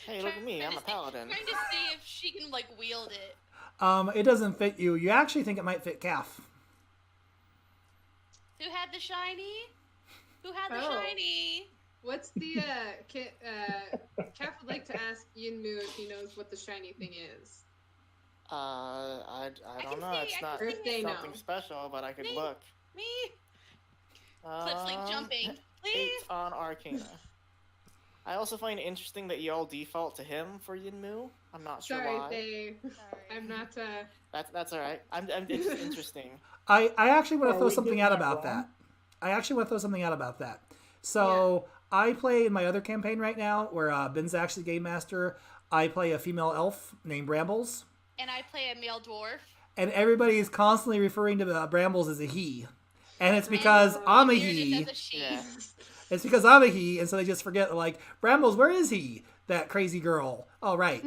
Hey, look at me. I'm a paladin. Trying to see if she can, like, wield it. It doesn't fit you. You actually think it might fit Calf. Who had the shiny? Who had the Oh. shiny? What's the Cap would like to ask Yinmu if he knows what the shiny thing is. I don't can know. see, It's I not can see. something No. special, but I could Me. look. Me? Clip's like jumping. 8 Please? on Arcana. I also find it interesting that you all default to him for Yinmu. I'm not sure Sorry, why. Faye. I'm not. That's all right. It's just interesting. I actually want to Are throw we something getting out that about wrong? that. I actually want to throw something out about that. So I play in my other campaign right now, where Ben's actually game master. I play a female elf named Brambles, And I play a male dwarf. and everybody is constantly referring to Brambles as a he, and it's because I'm a Here it he. is as a she. Yeah. It's because I'm a he, and so they just forget, like, Brambles, where is he? That crazy girl. All right.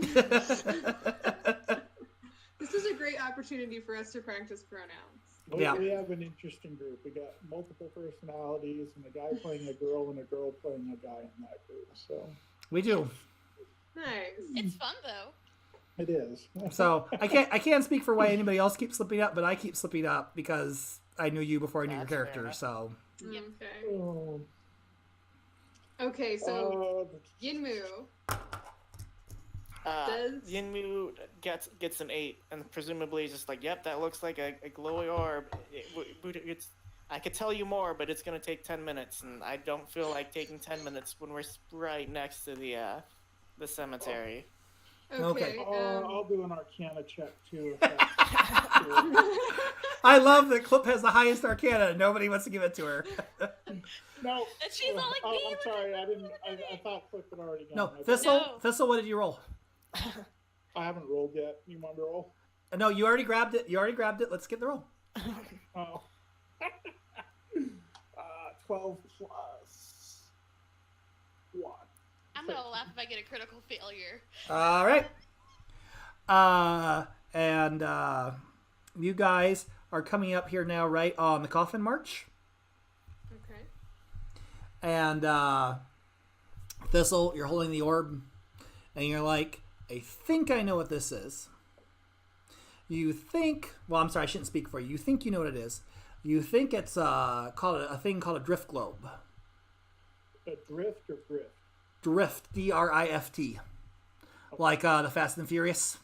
This is a great opportunity for us to practice pronouns. Yeah. We have an interesting group. We got multiple personalities, and a guy playing a girl and a girl playing a guy in that group. So We do. Nice. It's fun though. it is. So I can't speak for why anybody else keeps slipping up, but I keep slipping up because I knew you before I knew your That's fair character. enough. So Yep. Okay. Oh, Okay, so Yinmu. Does- Yinmu gets an 8, and presumably is just like, yep, that looks like a glowy orb. I could tell you more, but it's gonna take 10 minutes, and I don't feel like taking 10 minutes when we're right next to the cemetery. Okay. I'll do an Arcana check too. If that's I love that Clip has the highest Arcana and nobody wants to give it to her. no. And she's all like, I'm "Me, sorry. I didn't. I thought Clip had already gone. No, I Thistle, what did you roll? haven't rolled yet. You want to roll? No, you already grabbed it. Let's get the roll. Oh. 12 plus 1. I'm gonna laugh if I get a critical failure. All right. And you guys are coming up here now, right, on the Coffin March. Okay. And Thistle, you're holding the orb, and you're like, I think I know what this is. You think, well, I'm sorry, I shouldn't speak for you. You think you know what it is. You think it's called a thing called a drift globe. A drift or drift? Drift, D-R-I-F-T. Like the Fast and Furious.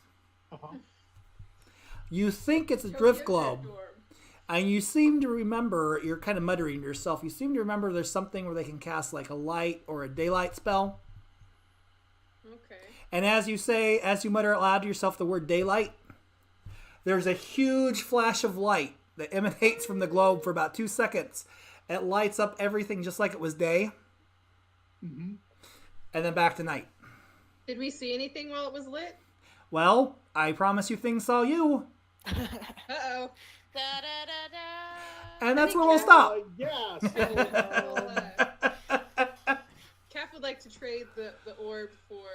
Uh-huh. You think it's a Go drift get globe. that door. And you seem to remember, you're kind of muttering to yourself, you seem to remember there's something where they can cast like a light or a daylight spell. Okay. And as you mutter out loud to yourself the word daylight, there's a huge flash of light that emanates from the globe for about 2 seconds. It lights up everything just like it was day. Mm-hmm. And then back to night. Did we see anything while it was lit? Well, I promise you things saw you. Uh-oh. Da da da da. And that's think where we'll Cal- stop. Yeah. Calf would like to trade the orb for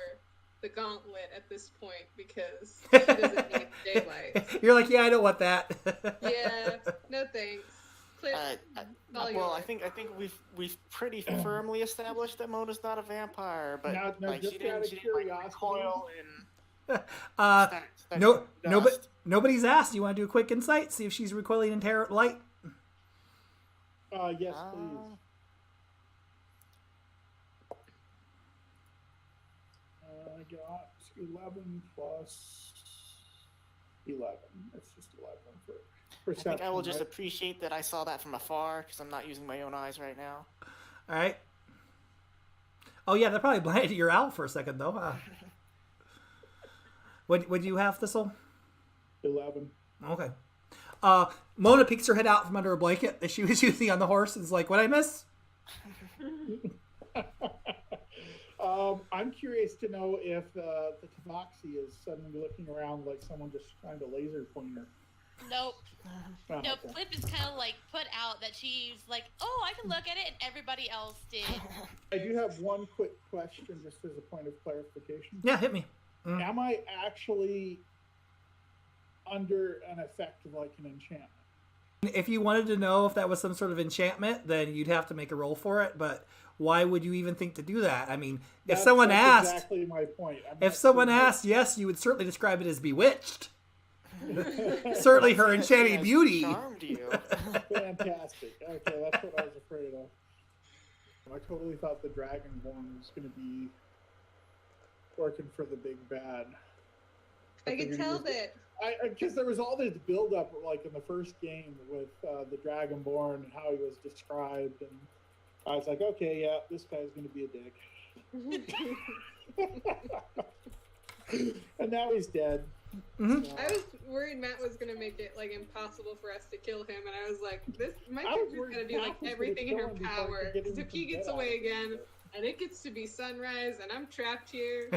the gauntlet at this point because she doesn't need daylight. You're like, yeah, I don't want that. Yeah, no thanks. Clip. all Well, yours. I think we've pretty firmly established that Mona's not a vampire, but Now, like just she didn't out of like, curiosity. recoil and Uh, start dust. nobody's asked. You want to do a quick insight? See if she's recoiling in terror light? Yes, please. I got 11 plus 11. It's just 11 for I perception. think I will just right? appreciate that I saw that from afar because I'm not using my own eyes right now. All right. Oh, yeah, that probably blinded your out for a second, though. What do you have, Thistle? 11. Okay. Mona peeks her head out from under a blanket that she was using on the horse and is like, what'd I miss? I'm curious to know if the Tabaxi is suddenly looking around like someone just trying to laser point her. Nope. Oh, Nope. okay. Flip is kind of like put out that she's like, oh, I can look at it, and everybody else did. I do have one quick question just as a point of clarification. Yeah, hit me. Am I actually under an effect of like an enchantment? If you wanted to know if that was some sort of enchantment, then you'd have to make a roll for it. But why would you even think to do that? I mean, if That's someone asked, exactly my point. if someone asked, yes, you would certainly describe it as bewitched. Certainly her enchanting Has beauty. charmed you. Fantastic. Okay, that's what I was afraid of. I totally thought the Dragonborn was going to be working for the big bad. I can tell that. Because there was all this build-up, like in the first game with the Dragonborn and how he was described, and I was like, okay, yeah, this guy's going to be a dick. And now he's dead. Mhm. So, I was worried Matt was gonna make it like impossible for us to kill him, and I was like, "This my I was character's worried gonna do Matt like was gonna everything in kill her him before I power. could get Because him if he some gets Jedi away out of again, it. and it gets to be sunrise, and I'm trapped here."